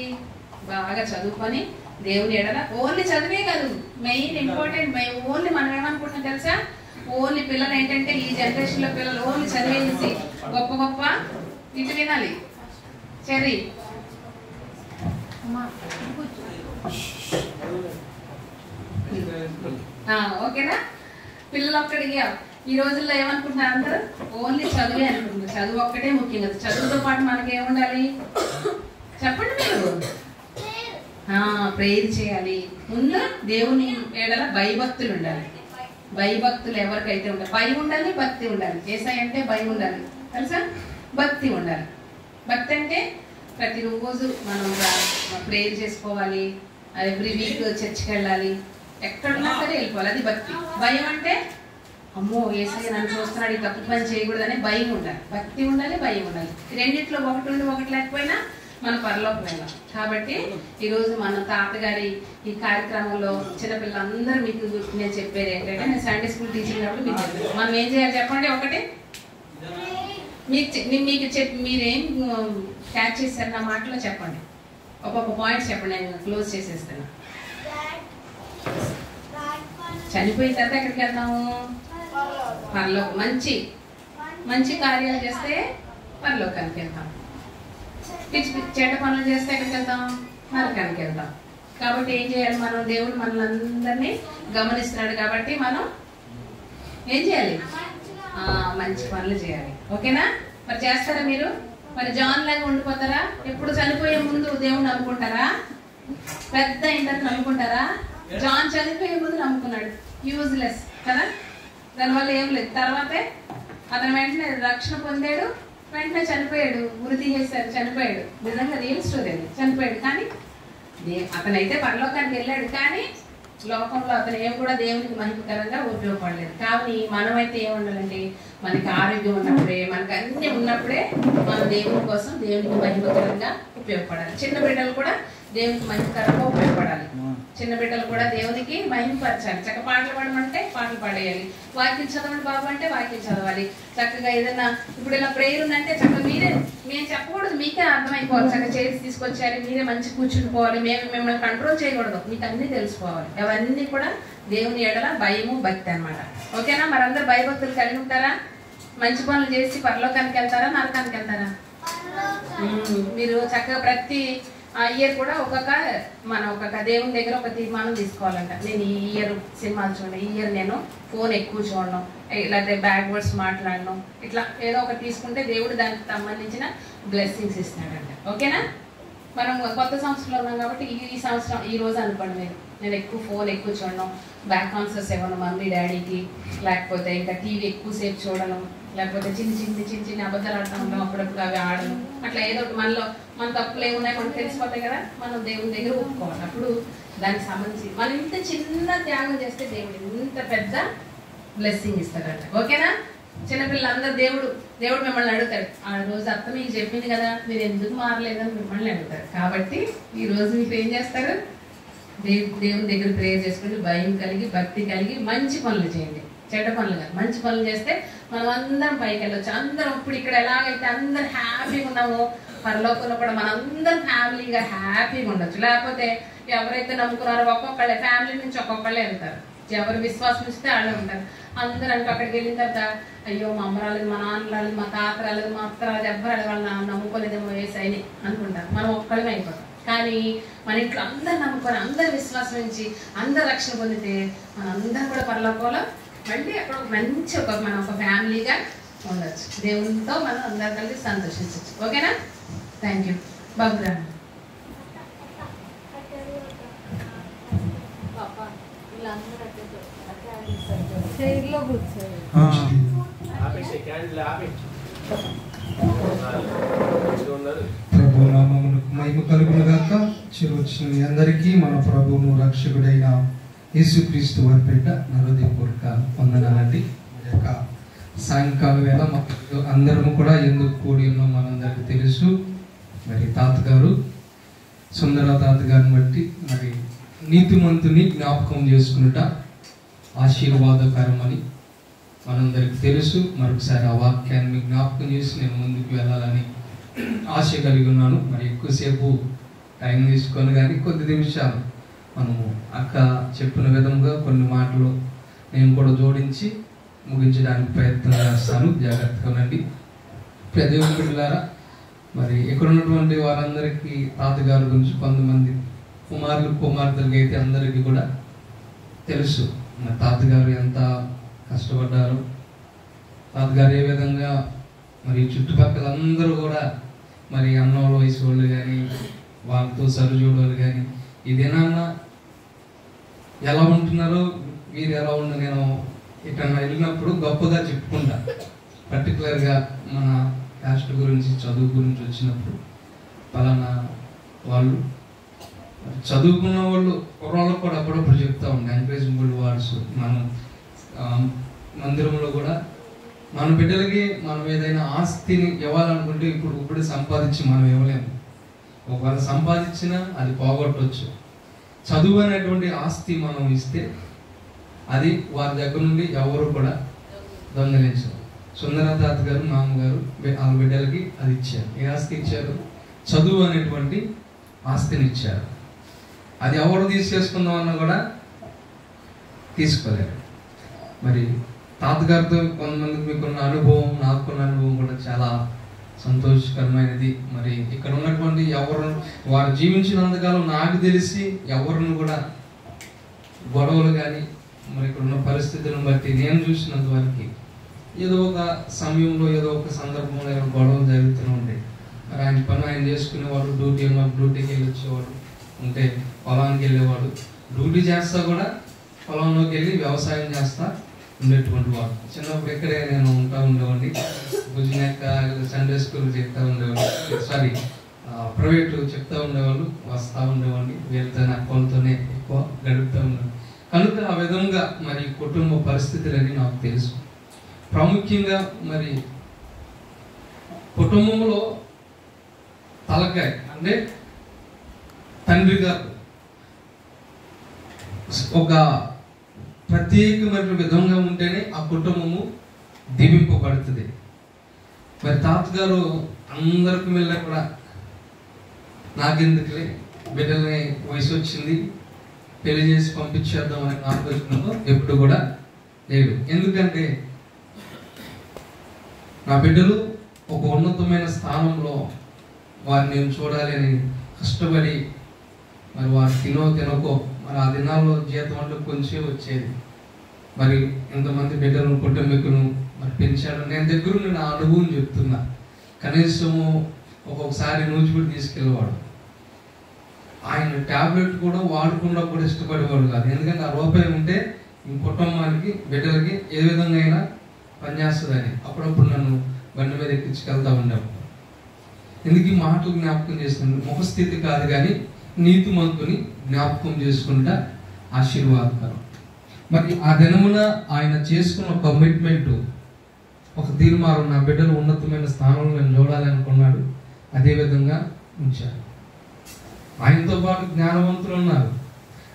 బాగా చదువుకొని దేవుని ఎడల ఓన్లీ చదివే కాదు మెయిన్ ఇంపార్టెంట్ ఓన్లీ మనం ఏమనుకుంటున్నాం తెలుసా ఓన్లీ పిల్లలు ఏంటంటే ఈ జనరేషన్ లో పిల్లలు ఓన్లీ చదివేసి గొప్ప ఇటు వినాలి సరే ఓకేనా పిల్లలు ఒక్కడికి ఈ రోజుల్లో ఏమనుకుంటున్నారు అందరూ ఓన్లీ చదువే అనుకుంటున్నారు చదువు ఒక్కటే ముఖ్యం కదా చదువుతో పాటు మనకి ఏముండాలి చెప్పండి మీరు ప్రేయర్ చేయాలి ముందు దేవుని ఎడల భయభక్తులు ఉండాలి భయభక్తులు ఎవరికైతే ఉండాలి భయం ఉండాలి భక్తి ఉండాలి యేసయ్య అంటే భయం ఉండాలి తెలుసా భక్తి ఉండాలి భక్తి అంటే ప్రతిరోజు మనం ప్రేయర్ చేసుకోవాలి ఎవ్రీ వీక్ చర్చికి వెళ్ళాలి ఎక్కడున్నా సరే వెళ్ళిపోవాలి అది భక్తి భయం అంటే అమ్మో యేసయ్య నన్ను చూస్తున్నాడు ఈ తప్పు పని చేయకూడదని భయం ఉండాలి భక్తి ఉండాలి భయం ఉండాలి రెండిట్లో ఒకటి ఉండి ఒకటి లేకపోయినా మన పరలోకి వెళ్ళాం కాబట్టి ఈరోజు మన తాతగారి ఈ కార్యక్రమంలో చిన్నపిల్లలందరూ మీకు నేను చెప్పేది ఏంటంటే నేను సండే స్కూల్ టీచర్ కాబట్టి మీకు చెప్పాను మనం ఏం చేయాలి చెప్పండి ఒకటి మీరేం క్యాచ్ చేశారు నా మాటలో చెప్పండి ఒక్కొక్క పాయింట్స్ చెప్పండి నేను క్లోజ్ చేసేస్తాను చనిపోయిన తర్వాత ఎక్కడికి వెళ్తాము పరలోకం మంచి కార్యాలు చేస్తే పరలోకానికి వెళ్తాం చెడ్డ పనులు చేస్తే ఎక్కడికి వెళ్తాం నరకానికి వెళ్తాం కాబట్టి ఏం చేయాలి మనం దేవుడు మనల్ని అందరినీ గమనిస్తున్నాడు కాబట్టి మనం ఏం చేయాలి మంచి పనులు చేయాలి ఓకేనా మరి చేస్తారా మీరు మరి జాన్ లాగా ఉండిపోతారా ఎప్పుడు చనిపోయే ముందు దేవుడు నమ్ముకుంటారా పెద్ద ఇంటర్ నమ్ముకుంటారా జాన్ చనిపోయే ముందు నమ్ముకున్నాడు యూజ్లెస్ కదా దానివల్ల ఏం లేదు తర్వాతే అతను వెంటనే రక్షణ పొందాడు వెంటనే చనిపోయాడు వృద్ధి చేశారు చనిపోయాడు నిజంగా రియల్ స్టోరీ అది చనిపోయాడు కానీ అతనైతే పరలోకానికి వెళ్ళాడు కానీ లోకంలో అతను ఏం కూడా దేవునికి మహిమకరంగా ఉపయోగపడలేదు కానీ మనమైతే ఏముండాలంటే మనకి ఆరోగ్యం ఉన్నప్పుడే మనకి అన్ని ఉన్నప్పుడే మనం దేవుని కోసం దేవునికి మహిమకరంగా ఉపయోగపడాలి చిన్న బిడ్డలు కూడా దేవునికి మహిమకరంగా ఉపయోగపడాలి చిన్న బిడ్డలు కూడా దేవునికి మహిమపరచాలి చక్క పాటలు పాడమంటే పాటలు పాడేయాలి వాక్యం చదవండి బాబు అంటే వాక్యం చదవాలి చక్కగా ఏదైనా ఇప్పుడు ఇలా ప్రేయర్ ఉందంటే చక్కగా మేము చెప్పకూడదు మీకే అర్థమైపోవాలి చక్కగా చేసి తీసుకొచ్చేయాలి మీరే మంచి కూర్చునిపోవాలి మిమ్మల్ని కంట్రోల్ చేయకూడదు మీకు అన్ని తెలుసుకోవాలి అవన్నీ కూడా దేవుని ఎడల భయము భక్తి అన్నమాట ఓకేనా మరందరూ భయభక్తులు కలిగి ఉంటారా మంచి పనులు చేసి పరలోకానికి వెళ్తారా నరకానికి వెళ్తారా మీరు చక్కగా ప్రతి ఆ ఇయర్ కూడా ఒక్కొక్క దేవుని దగ్గర ఒక తీర్మానం తీసుకోవాలంట. నేను ఈ ఇయర్ సినిమాలు చూడను, ఈ ఇయర్ నేను ఫోన్ ఎక్కువ చూడను, లేకపోతే బ్యాక్వర్డ్స్ మాట్లాడను, ఇట్లా ఏదో ఒకటి తీసుకుంటే దేవుడు దానికి సంబంధించిన బ్లెస్సింగ్స్ ఇస్తాడంట. ఓకేనా? మనం కొత్త సంవత్సరంలో ఉన్నాం కాబట్టి ఈ సంవత్సరం ఈ రోజు అనుకోండి, నేను ఫోన్ ఎక్కువ చూడను, బ్యాక్ ఆన్సర్స్ ఇవ్వను మమ్మీ డాడీకి, లేకపోతే ఇంకా టీవీ ఎక్కువసేపు చూడను, లేకపోతే చిన్న అబద్ధాలు ఆడుతూ ఉంటాం అప్పుడప్పుడు, అవి ఆడను, అట్లా ఏదో ఒకటి మనలో మన తప్పులు ఏమున్నాయి మనకు తెలిసిపోతాయి కదా, మనం దేవుని దగ్గర ఒప్పుకోవాలి. అప్పుడు దానికి సంబంధించి మనం ఇంత చిన్న త్యాగం చేస్తే దేవుడు ఇంత పెద్ద బ్లెస్సింగ్ ఇస్తాడంట. ఓకేనా? చిన్నపిల్లలందరూ దేవుడు మిమ్మల్ని అడుగుతాడు, ఆ రోజు అత్త మీకు చెప్పింది కదా మీరు ఎందుకు మారలేదని మిమ్మల్ని అడుగుతారు. కాబట్టి ఈ రోజు మీరు ఏం చేస్తారు? దేవుని దగ్గర ప్రేయర్ చేసుకుని భయం కలిగి భక్తి కలిగి మంచి పనులు చేయండి. చెడ్డ పనులు కాదు, మంచి పనులు చేస్తే మనం అందరం పైకి వెళ్ళొచ్చు. అందరం ఇప్పుడు ఇక్కడ ఎలాగైతే అందరం హ్యాపీగా ఉన్నామో పరలోకంలో కూడా మనందరం ఫ్యామిలీగా హ్యాపీగా ఉండొచ్చు. లేకపోతే ఎవరైతే నమ్ముకున్నారో ఒక్కొక్కళ్ళే ఫ్యామిలీ నుంచి ఒక్కొక్కళ్ళే వెళ్తారు, ఎవరు విశ్వాసం ఇస్తే వాళ్ళే ఉంటారు. అందరూ అంటే అక్కడికి వెళ్ళిన తర్వాత అయ్యో మా అమ్మ రాలేదు, మా నాన్న రాలేదు, మా తాత రాలేదు, మా అత్త రాలేదు, ఎవ్వరు రాలేదు, వాళ్ళు నమ్ముకోలేదేమో వేసాయని అనుకుంటారు. మనం ఒక్కళ్ళమే అయిపోతాం. కానీ మన ఇంట్లో అందరు నమ్ముకొని అందరు విశ్వాసం నుంచి అందరు రక్షణ పొందితే మనందరం కూడా పరలోకంలో మళ్ళీ అక్కడ మంచి మనం ఒక ఫ్యామిలీగా ఉండొచ్చు. దేవునితో మనం అందరం కలిసి సంతోషించవచ్చు. ఓకేనా? Thank you. బాబురా చైర్లో కూర్చోండి. ప్రభు నామమునకు మహిమ కలుగును గాక. చిరువచ్చిన మీ అందరికీ మన ప్రభువును రక్షకుడైన యేసుక్రీస్తు వారి పేరిట నా హృదయపూర్వక వందనాలండి. ఈ యొక్క సాయంకాల వేళ అందరము కూడా ఎందుకు కూడి ఉన్నాం మనందరికీ తెలుసు. మరి తాతగారు సుందర తాతగారిని బట్టి మరి నీతిమంతుని జ్ఞాపకం చేసుకున్నట ఆశీర్వాదకరమని మనందరికి తెలుసు. మరొకసారి ఆ వాక్యాన్ని జ్ఞాపకం చేసి నేను ముందుకు వెళ్ళాలని ఆశ కలిగి ఉన్నాను. మరి ఎక్కువసేపు టైం తీసుకొని కానీ కొద్ది నిమిషాలు మనము అక్క చెప్పిన విధంగా కొన్ని మాటలు నేను కూడా జోడించి ముగించడానికి ప్రయత్నం చేస్తాను. జాగ్రత్తగా ఉండండి. దేవుని బిడ్డలారా, మరి ఇక్కడ ఉన్నటువంటి వారందరికీ తాతగారి గురించి కొంతమంది కుమార్తెలకి అయితే అందరికీ కూడా తెలుసు. మరి తాతగారు ఎంత కష్టపడ్డారు, తాతగారు ఏ విధంగా మరి చుట్టుపక్కల అందరూ కూడా మరి అన్నోళ్ళ వయసు వాళ్ళు కానీ వాళ్ళతో సరిచూడోళ్ళు కానీ ఇదేనన్నా ఎలా ఉంటున్నారో వీరు ఎలా ఉండ నేను ఇక్కడ వెళ్ళినప్పుడు గొప్పగా చెప్పుకుంటా. పర్టికులర్గా మన క్యాస్ట్ గురించి చదువు గురించి వచ్చినప్పుడు పలానా వాళ్ళు చదువుకున్న వాళ్ళు కుర్రాళ్ళకు కూడా అప్పుడప్పుడు చెప్తా ఉంటాయి ఎంకరేజింగ్ వర్డ్స్. మనం మందిరంలో కూడా మన బిడ్డలకి మనం ఏదైనా ఆస్తిని ఇవ్వాలనుకుంటే ఇప్పుడు సంపాదించి మనం ఇవ్వలేము. ఒకవేళ సంపాదించినా అది పోగొట్టవచ్చు. చదువు అనేటువంటి ఆస్తి మనం ఇస్తే అది వారి దగ్గర నుండి ఎవరు కూడా దొంగలించరు. సుందర తాత గారు మామగారు వాళ్ళ బిడ్డలకి అది ఇచ్చారు. ఏ ఆస్తి ఇచ్చారు? చదువు అనేటువంటి ఆస్తిని ఇచ్చారు. అది ఎవరు తీసేసుకుందామన్నా కూడా తీసుకోలేరు. మరి తాతగారితో కొంతమందికి మీకున్న అనుభవం, నాకున్న అనుభవం కూడా చాలా సంతోషకరమైనది. మరి ఇక్కడ ఉన్నటువంటి ఎవరు వారు జీవించినంతకాలం నాకు తెలిసి ఎవరిని కూడా గొడవలు కానీ మరి ఇక్కడ ఉన్న పరిస్థితులను బట్టి నేను చూసినంత వరకు ఏదో ఒక సమయంలో ఏదో ఒక సందర్భంలో గొడవలు జరుగుతూనే ఉంటాయి. మరి ఆయన పని ఆయన చేసుకునేవాడు, డ్యూటీ ఉన్నప్పుడు డ్యూటీకి వెళ్ళి వచ్చేవాడు, ఉంటే పొలానికి వెళ్ళేవాడు, డ్యూటీ చేస్తా కూడా పొలంలోకి వెళ్ళి వ్యవసాయం చేస్తా ఉండేటువంటి వాడు. చిన్నప్పుడు ఇక్కడే నేను ఉంటా ఉండేవాడిని. భుజనెక్క సండే స్కూల్ చెప్తా ఉండేవాడు, ప్రైవేట్ చెప్తా ఉండేవాళ్ళు, వస్తూ ఉండేవాడిని. వీళ్ళతో అకౌంట్తోనే ఎక్కువ గడుపుతూ ఉండేవాడు. కనుక ఆ విధంగా మరి కుటుంబ పరిస్థితులన్నీ నాకు తెలుసు. ప్రాముఖ్యంగా మరి కుటుంబంలో తలకాయ అంటే తండ్రి గారు ఒక ప్రత్యేకమైన విధంగా ఉంటేనే ఆ కుటుంబము దీవింపబడుతుంది. మరి తాతగారు అందరికి వెళ్ళా కూడా నాకెందుకులే బిడ్డల్ని వయసు వచ్చింది పెళ్లి చేసి పంపించేద్దాం అనే ఆలోచనలో ఎప్పుడు కూడా లేడు. ఎందుకంటే నా బిడ్డలు ఒక ఉన్నతమైన స్థానంలో వారిని నేను చూడాలి అని కష్టపడి మరి వారు తినకో మరి ఆ దినాల్లో జీతం అంటే కొంచెం వచ్చేది. మరి ఎంతమంది బిడ్డలను కుటుంబీకులను మరి పెంచాడు. నేను దగ్గరుండి నా అనుభవం చెప్తున్నా. కనీసము ఒక్కొక్కసారి నూజిపూడి తీసుకెళ్ళేవాడు. ఆయన ట్యాబ్లెట్ కూడా వాడకుండా కూడా ఇష్టపడేవాడు కాదు. ఎందుకంటే ఆ రూపాయి ఉంటే ఈ కుటుంబానికి బిడ్డలకి ఏ విధంగా అయినా పనిచేస్తుందని అప్పుడప్పుడు నన్ను బండి మీద ఎక్కించుకెళ్తా ఉండేవాడు. ఎందుకు ఈ మాటలు జ్ఞాపకం చేస్తుంది? ముఖస్థితి కాదు కానీ నీతిమంతుని జ్ఞాపకం చేసుకుంటా ఆశీర్వాదకరం. మరి ఆ దినమున ఆయన చేసుకున్న కమిట్మెంట్, ఒక తీర్మానం, నా బిడ్డలు ఉన్నతమైన స్థానంలో నేను చూడాలి అనుకున్నాడు. అదేవిధంగా ఉంచారు. ఆయనతో పాటు జ్ఞానవంతులు ఉన్నారు,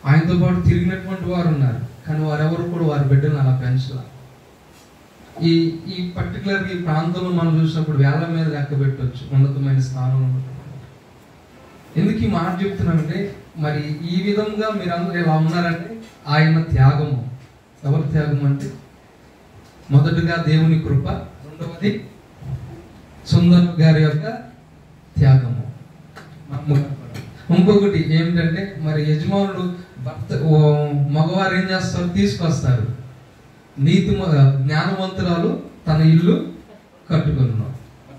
ఆయనతో పాటు తిరిగినటువంటి వారు ఉన్నారు. కానీ వారెవరు కూడా వారి బిడ్డను అలా పెంచాల. ఈ పర్టికులర్ ఈ ప్రాంతంలో మనం చూసినప్పుడు వేల మీద లెక్క పెట్టవచ్చు ఉన్నతమైన స్థానంలో. ఎందుకు ఈ మాట చెప్తున్నానంటే, మరి ఈ విధంగా మీరందరూ ఇలా ఉన్నారంటే ఆయన త్యాగము. ఎవరి త్యాగం అంటే, మొదటగా దేవుని కృప, రెండవది సుందర్ గారి యొక్క త్యాగము. ఇంకొకటి ఏమిటంటే, మరి యజమానుడు భర్త మగవారు ఏం చేస్తారు? తీసుకొస్తారు. జ్ఞానవంతురాలు తన ఇల్లు కట్టుకున్నాం.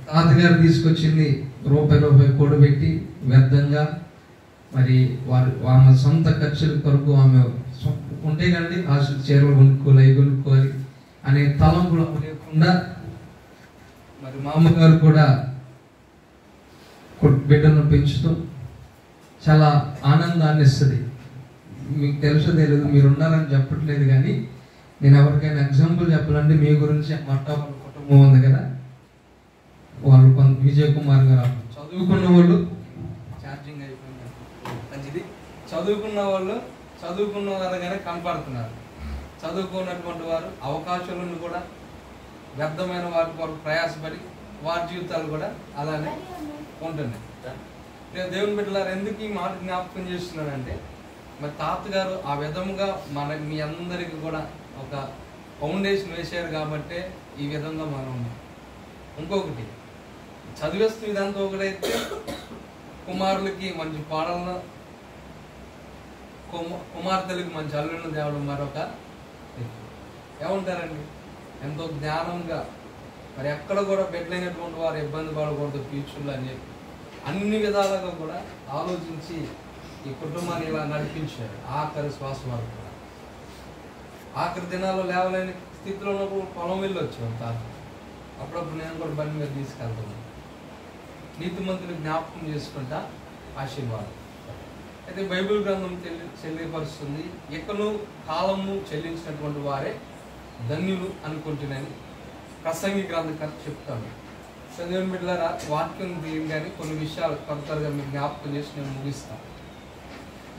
తాతగారు తీసుకొచ్చింది రూపాయి కూడబెట్టి వ్యర్థంగా, మరి ఆమె సొంత ఖర్చుల కొరకు ఆమె ఉంటే కండి ఆశలు చీరలు కొనుక్కోవాలి, అవి కొనుక్కోవాలి అనే తలంపులు లేకుండా మరి మా అమ్మగారు కూడా బిడ్డను పెంచుతూ చాలా ఆనందాన్ని ఇస్తుంది. మీకు తెలుసో తెలియదు, మీరు ఉన్నారని చెప్పట్లేదు కానీ నేను ఎవరికైనా ఎగ్జాంపుల్ చెప్పాలంటే మీ గురించి మట్ట కుటుంబం ఉంది కదా, వాళ్ళు కొంత విజయ్ కుమార్ గారు చదువుకున్న వాళ్ళు, ఛార్జింగ్ అయిపోయింది మంచిది, చదువుకున్న వాళ్ళగానే కనపడుతున్నారు. చదువుకున్నటువంటి వారు అవకాశాలను కూడా వ్యర్థమైన వారి కొరకు ప్రయాసపడి వారి జీవితాలు కూడా అలానే ఉంటున్నాయి. దేవుని బిడ్డలారు, ఎందుకు ఈ మాట జ్ఞాపకం చేస్తున్నానంటే, మరి తాతగారు ఆ విధముగా మీ అందరికీ కూడా ఒక ఫౌండేషన్ వేశారు కాబట్టే ఈ విధంగా మనం ఉన్నాం. ఇంకొకటి చదివేస్తూ ఇదంతా ఒకటైతే, కుమారులకి మంచి పాడలను, కుమార్తెలకు మంచి అల్లులను తేవడం మరొక. ఏమంటారండి? ఎంతో జ్ఞానంగా మరి ఎక్కడ కూడా బిడ్డలైనటువంటి వారు ఇబ్బంది పడకూడదు ఫ్యూచర్లో అని చెప్పి అన్ని విధాలుగా కూడా ఆలోచించి ఈ కుటుంబాన్ని ఇలా నడిపించారు. ఆఖరి శ్వాస వరకు కూడా. ఆఖరి దినాల్లో లేవలేని స్థితిలో ఉన్నప్పుడు పొలం వెళ్ళి వచ్చాం తాత. అప్పుడప్పుడు నేను కూడా బండి మీద తీసుకెళ్తున్నాను. నీతిమంతుని జ్ఞాపకం చేసుకుంటా ఆశీర్వాదం. అయితే బైబిల్ గ్రంథం తెలియపరుస్తుంది, ఎక్కను కాలము చెల్లించినటువంటి వారే ధన్యులు అనుకుంటున్నాను ప్రసంగి గ్రంథకర్త చెప్తాను. దేవుని బిడ్డలారా, వాక్యం తీయగానే కొన్ని విషయాలు త్వరగా మీరు జ్ఞాపకం చేసి నేను ముగిస్తాను.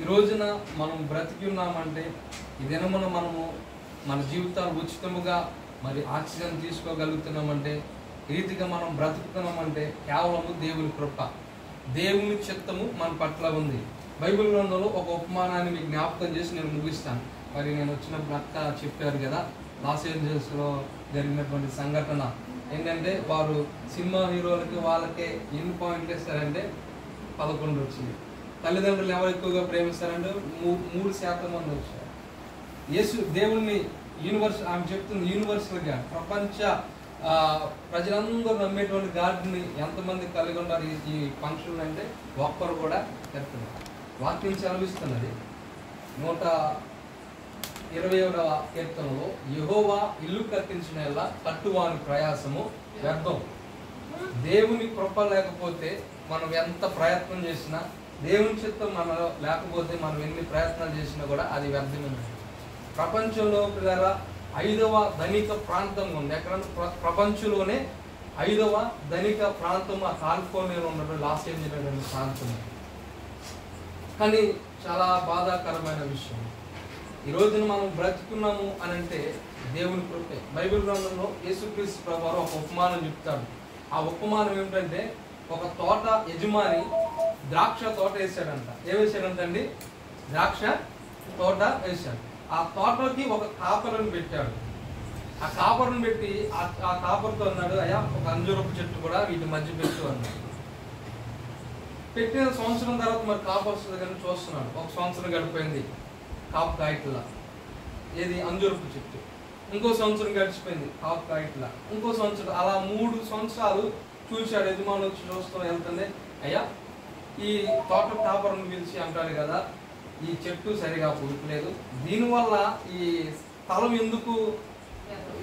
ఈ రోజున మనం బ్రతికి ఉన్నామంటే, ఈ దినమున మనము మన జీవితాలు ఉచితముగా మరి ఆక్సిజన్ తీసుకోగలుగుతున్నామంటే, రీతిగా మనం బ్రతుకుతున్నామంటే కేవలము దేవుని కృప, దేవుని చిత్తము మన పట్ల ఉంది. బైబిల్ గ్రంథంలో ఒక ఉపమానాన్ని మీకు జ్ఞాపకం చేసి నేను ముగిస్తాను. మరి నేను వచ్చినప్పుడు అక్క చెప్పారు కదా, లాస్ ఏంజల్స్లో జరిగినటువంటి సంఘటన ఏంటంటే, వారు సినిమా హీరోలకి వాళ్ళకే ఎన్ని పాయింట్లు ఇస్తారంటే 11 వచ్చింది. తల్లిదండ్రులు ఎవరు ఎక్కువగా ప్రేమిస్తారంటే 3% మంది వచ్చారు. యేసు దేవుణ్ణి ఆమె చెప్తుంది యూనివర్సల్గా ప్రపంచ ప్రజలందరూ నమ్మేటువంటి గాడ్ని ఎంతమంది కలిగి ఉన్నారు ఈ ఫంక్షన్ అంటే ఒక్కరు కూడా చెప్తున్నారు. వాక్యం చదివిస్తున్నది 120వ కీర్తనలో, యెహోవా ఇల్లు కట్టించిన ఎలా కట్టువాని ప్రయాసము వ్యర్థం. దేవుని కృప లేకపోతే మనం ఎంత ప్రయత్నం చేసినా, దేవుని చిత్తం మనలో లేకపోతే మనం ఎన్ని ప్రయత్నాలు చేసినా కూడా అది వ్యర్థమే. ప్రపంచంలో 5వ ధనిక ప్రాంతం ఉంది. ఎక్కడ? ప్రపంచంలోనే 5వ ధనిక ప్రాంతం ఆ కాలిఫోర్నియాలో ఉన్నటువంటి లాస్ ఏంజెల్స్ అనే ప్రాంతం. కానీ చాలా బాధాకరమైన విషయం, ఈ రోజున మనం బ్రతుకున్నాము అని అంటే దేవుని కృపే. బైబిల్ గ్రంథంలో యేసుక్రీస్తు ప్రభువారు ఒక ఉపమానం చెప్తాడు. ఆ ఉపమానం ఏమిటంటే, ఒక తోట యజమాని ద్రాక్ష తోట వేసాడంట. ఏం వేసాడంట అండి? ద్రాక్ష తోట వేశాడు. ఆ తోటకి ఒక కాపరుని పెట్టాడు. ఆ కాపరుని పెట్టి ఆ కాపరుతో అన్నాడు, అయ్యా ఒక అంజూరపు చెట్టు కూడా వీటి మధ్య పెట్టు అన్నాడు. పెట్టిన సంవత్సరం తర్వాత మరి కాపు వస్తుంది కానీ చూస్తున్నాడు. ఒక సంవత్సరం గడిపోయింది, కాపు కాయట్లా. ఏది అంజూరపు చెట్టు. ఇంకో సంవత్సరం గడిచిపోయింది, కాపు కాయట్లా. ఇంకో సంవత్సరం, అలా 3 సంవత్సరాలు చూశాడు. యజమాని వచ్చి చూస్తూ వెళ్తుంది, అయ్యా ఈ తోట కాపరుని పిలిచి అంటాడు కదా, ఈ చెట్టు సరిగా పూయట్లేదు, దీనివల్ల ఈ స్థలం ఎందుకు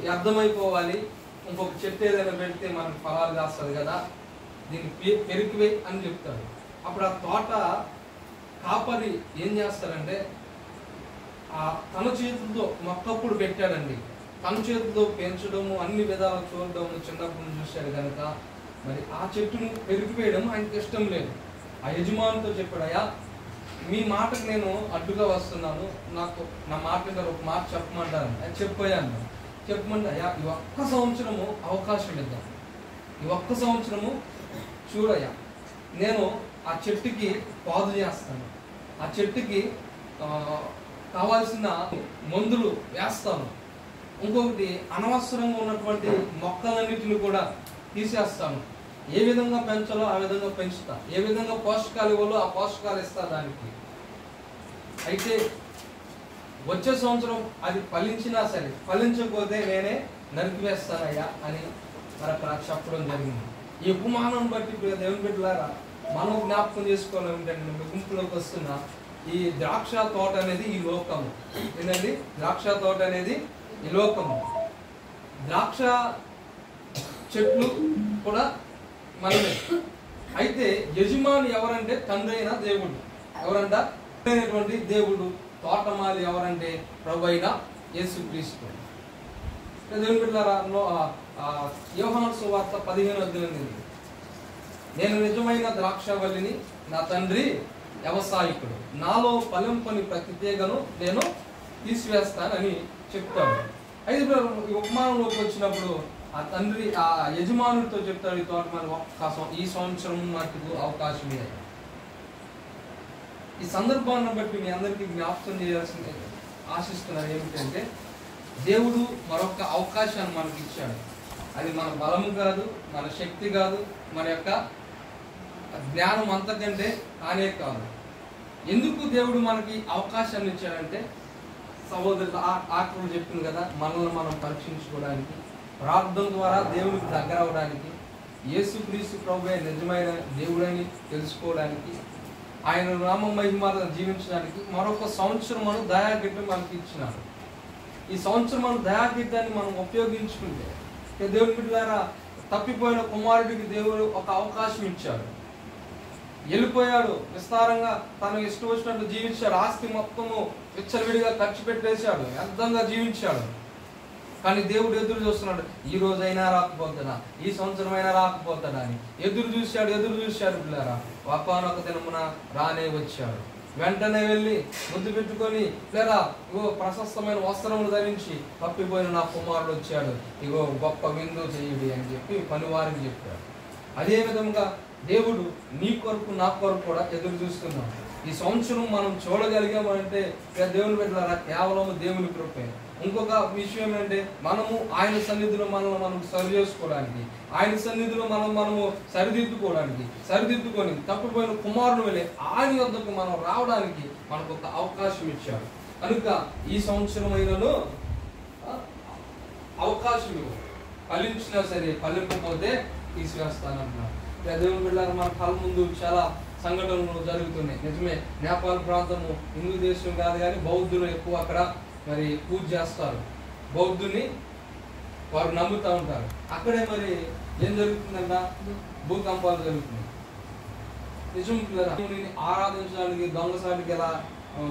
వ్యర్థమైపోవాలి, ఇంకొక చెట్టు ఏదైనా పెడితే మనకు ఫలాలు కాస్తుంది కదా, దీన్ని పెరికివే అని చెప్తాడు. అప్పుడు ఆ తోట కాపరి ఏం చేస్తారంటే తన చేతులతో మొక్కప్పుడు పెట్టాడండి. తన చేతులతో పెంచడము, అన్ని విధాలు చూడడం చిన్నప్పుడు చూశాడు కనుక మరి ఆ చెట్టును పెరిగిపోయడం ఆయనకి ఇష్టం లేదు. ఆ యజమానితో చెప్పాడు, అయ్యా మీ మాటకు నేను అడ్డుగా వస్తున్నాను, నాకు నా మాట ఒక మాట చెప్పమంటాను. అది చెప్పాను. చెప్పమంటే, అయ్యా ఈ ఒక్క సంవత్సరము అవకాశం ఇద్దాం, ఈ ఒక్క సంవత్సరము చూడయ్యా, నేను ఆ చెట్టుకి పాదు చేస్తాను, ఆ చెట్టుకి కావాల్సిన మందులు వేస్తాను, ఇంకొకటి అనవసరంగా ఉన్నటువంటి మొక్కలన్నిటిని కూడా తీసేస్తాను, ఏ విధంగా పెంచాలో ఆ విధంగా పెంచుతా, ఏ విధంగా పోషకాలు ఇవ్వాలో ఆ పోషకాలు ఇస్తా దానికి. అయితే వచ్చే సంవత్సరం అది ఫలించినా సరే, ఫలించకపోతే నేనే నరికివేస్తానయ్యా అని మరి అక్కడ చెప్పడం జరిగింది. ఈ ఉపమానం బట్టి దేవుని బిడ్డలారా మనం జ్ఞాపకం చేసుకోవాలి ఏంటంటే, గుంపులోకి వస్తున్న ఈ ద్రాక్ష తోట అనేది ఈ లోకము. ఏంటండి? ద్రాక్ష తోట అనేది ఈ లోకము. ద్రాక్ష చెట్లు కూడా మనమే. అయితే యజమాని ఎవరంటే తండ్రి అయిన దేవుడు. ఎవరంట? అయినటువంటి దేవుడు. తోటమాలి ఎవరంటే ప్రభు అయిన యేసుక్రీస్తు. దేవుని బిడ్డలారా, యోహాను సువార్త 15:18, నేను నిజమైన ద్రాక్షవల్లిని, నా తండ్రి వ్యవసాయకుడు, నాలో ఫలింపని ప్రతి తీగను నేను తీసివేస్తానని చెప్తాడు. అయితే ఈ ఉపమానంలోకి వచ్చినప్పుడు ఆ తండ్రి ఆ యజమానుడితో చెప్తాడు, ఈ తోటమాలి ఈ సంవత్సరం మటుకు అవకాశం ಇದೆ. ఈ సందర్భాన్ని బట్టి మీ అందరికీ జ్ఞాపకం చేయాల్సింది ఆశిస్తున్నారు ఏమిటంటే, దేవుడు మరొక అవకాశాన్ని మనకి ఇచ్చాడు. అది మన బలము కాదు, మన శక్తి కాదు, మన యొక్క జ్ఞానం అంతకంటే కానే కాదు. ఎందుకు దేవుడు మనకి అవకాశాన్ని ఇచ్చాడంటే, సహోదరులు ఆఖరులు చెప్పింది కదా, మనల్ని మనం పరీక్షించుకోవడానికి, ప్రార్థన ద్వారా దేవునికి దగ్గర అవడానికి, యేసుక్రీస్తు ప్రభువే నిజమైన దేవుడని తెలుసుకోవడానికి, ఆయన నామ మహిమాలను జీవించడానికి మరొక సంవత్సరం మనం దయాగిడ్డం మనకి ఇచ్చినాడు. ఈ సంవత్సరం మనం దయాగిడ్డాన్ని మనం ఉపయోగించుకుంటే, దేవుని బిడ్డలారా, తప్పిపోయిన కుమారుడికి దేవుడు ఒక అవకాశం ఇచ్చాడు. వెళ్ళిపోయాడు, విస్తారంగా తను ఇష్టం వచ్చినట్టు జీవించాడు, ఆస్తి మొత్తము విచ్చలవిడిగా ఖర్చు పెట్టేశాడు, వ్యర్థంగా జీవించాడు. కానీ దేవుడు ఎదురు చూస్తున్నాడు, ఈ రోజైనా రాకపోతాడా, ఈ సంవత్సరం అయినా రాకపోతాడా అని ఎదురు చూశాడు పిల్లారా. ఒకానొక దినమున రానే వచ్చాడు. వెంటనే వెళ్ళి ముద్దు పెట్టుకొని, లేదా ఇగో ప్రశస్తమైన వస్త్రములు ధరించి, తప్పిపోయిన నా కుమారుడు వచ్చాడు, ఇగో గొప్ప విందు చేయుడి అని చెప్పి పనివారికి చెప్పాడు. అదే విధంగా దేవుడు నీ కొరకు నా కొరకు కూడా ఎదురు చూస్తున్నాడు. ఈ సంవత్సరం మనం చూడగలిగామంటే దేవుని బిడ్డలారా కేవలం దేవుని కృపే. ఇంకొక విషయం ఏంటంటే, మనము ఆయన సన్నిధిలో మనల్ని మనం సరి చేసుకోవడానికి, ఆయన సన్నిధిలో మనము సరిదిద్దుకొని తప్పిపోయిన కుమారుని వెళ్ళి ఆయన వద్దకు మనం రావడానికి మనకు ఒక అవకాశం ఇచ్చాడు. కనుక ఈ సంవత్సరం అయినను అవకాశం ఇవ్వు, ఫలించినా సరే, ఫలింపకపోతే తీసివేస్తానంటున్నాడు. దేవుని బిడ్డలారా, మన కళ్ళ ముందు చాలా సంఘటనలు జరుగుతున్నాయి. నిజమే, నేపాల్ ప్రాంతము హిందూ దేశం కాదు కానీ బౌద్ధులు ఎక్కువ అక్కడ మరి పూజ చేస్తారు. బౌద్ధుని వారు నమ్ముతూ ఉంటారు. అక్కడే మరి ఏం జరుగుతుందంట, భూకంపాలు జరుగుతున్నాయి. నిజం దేవుని ఆరాధించడానికి దొంగసాటికి ఎలా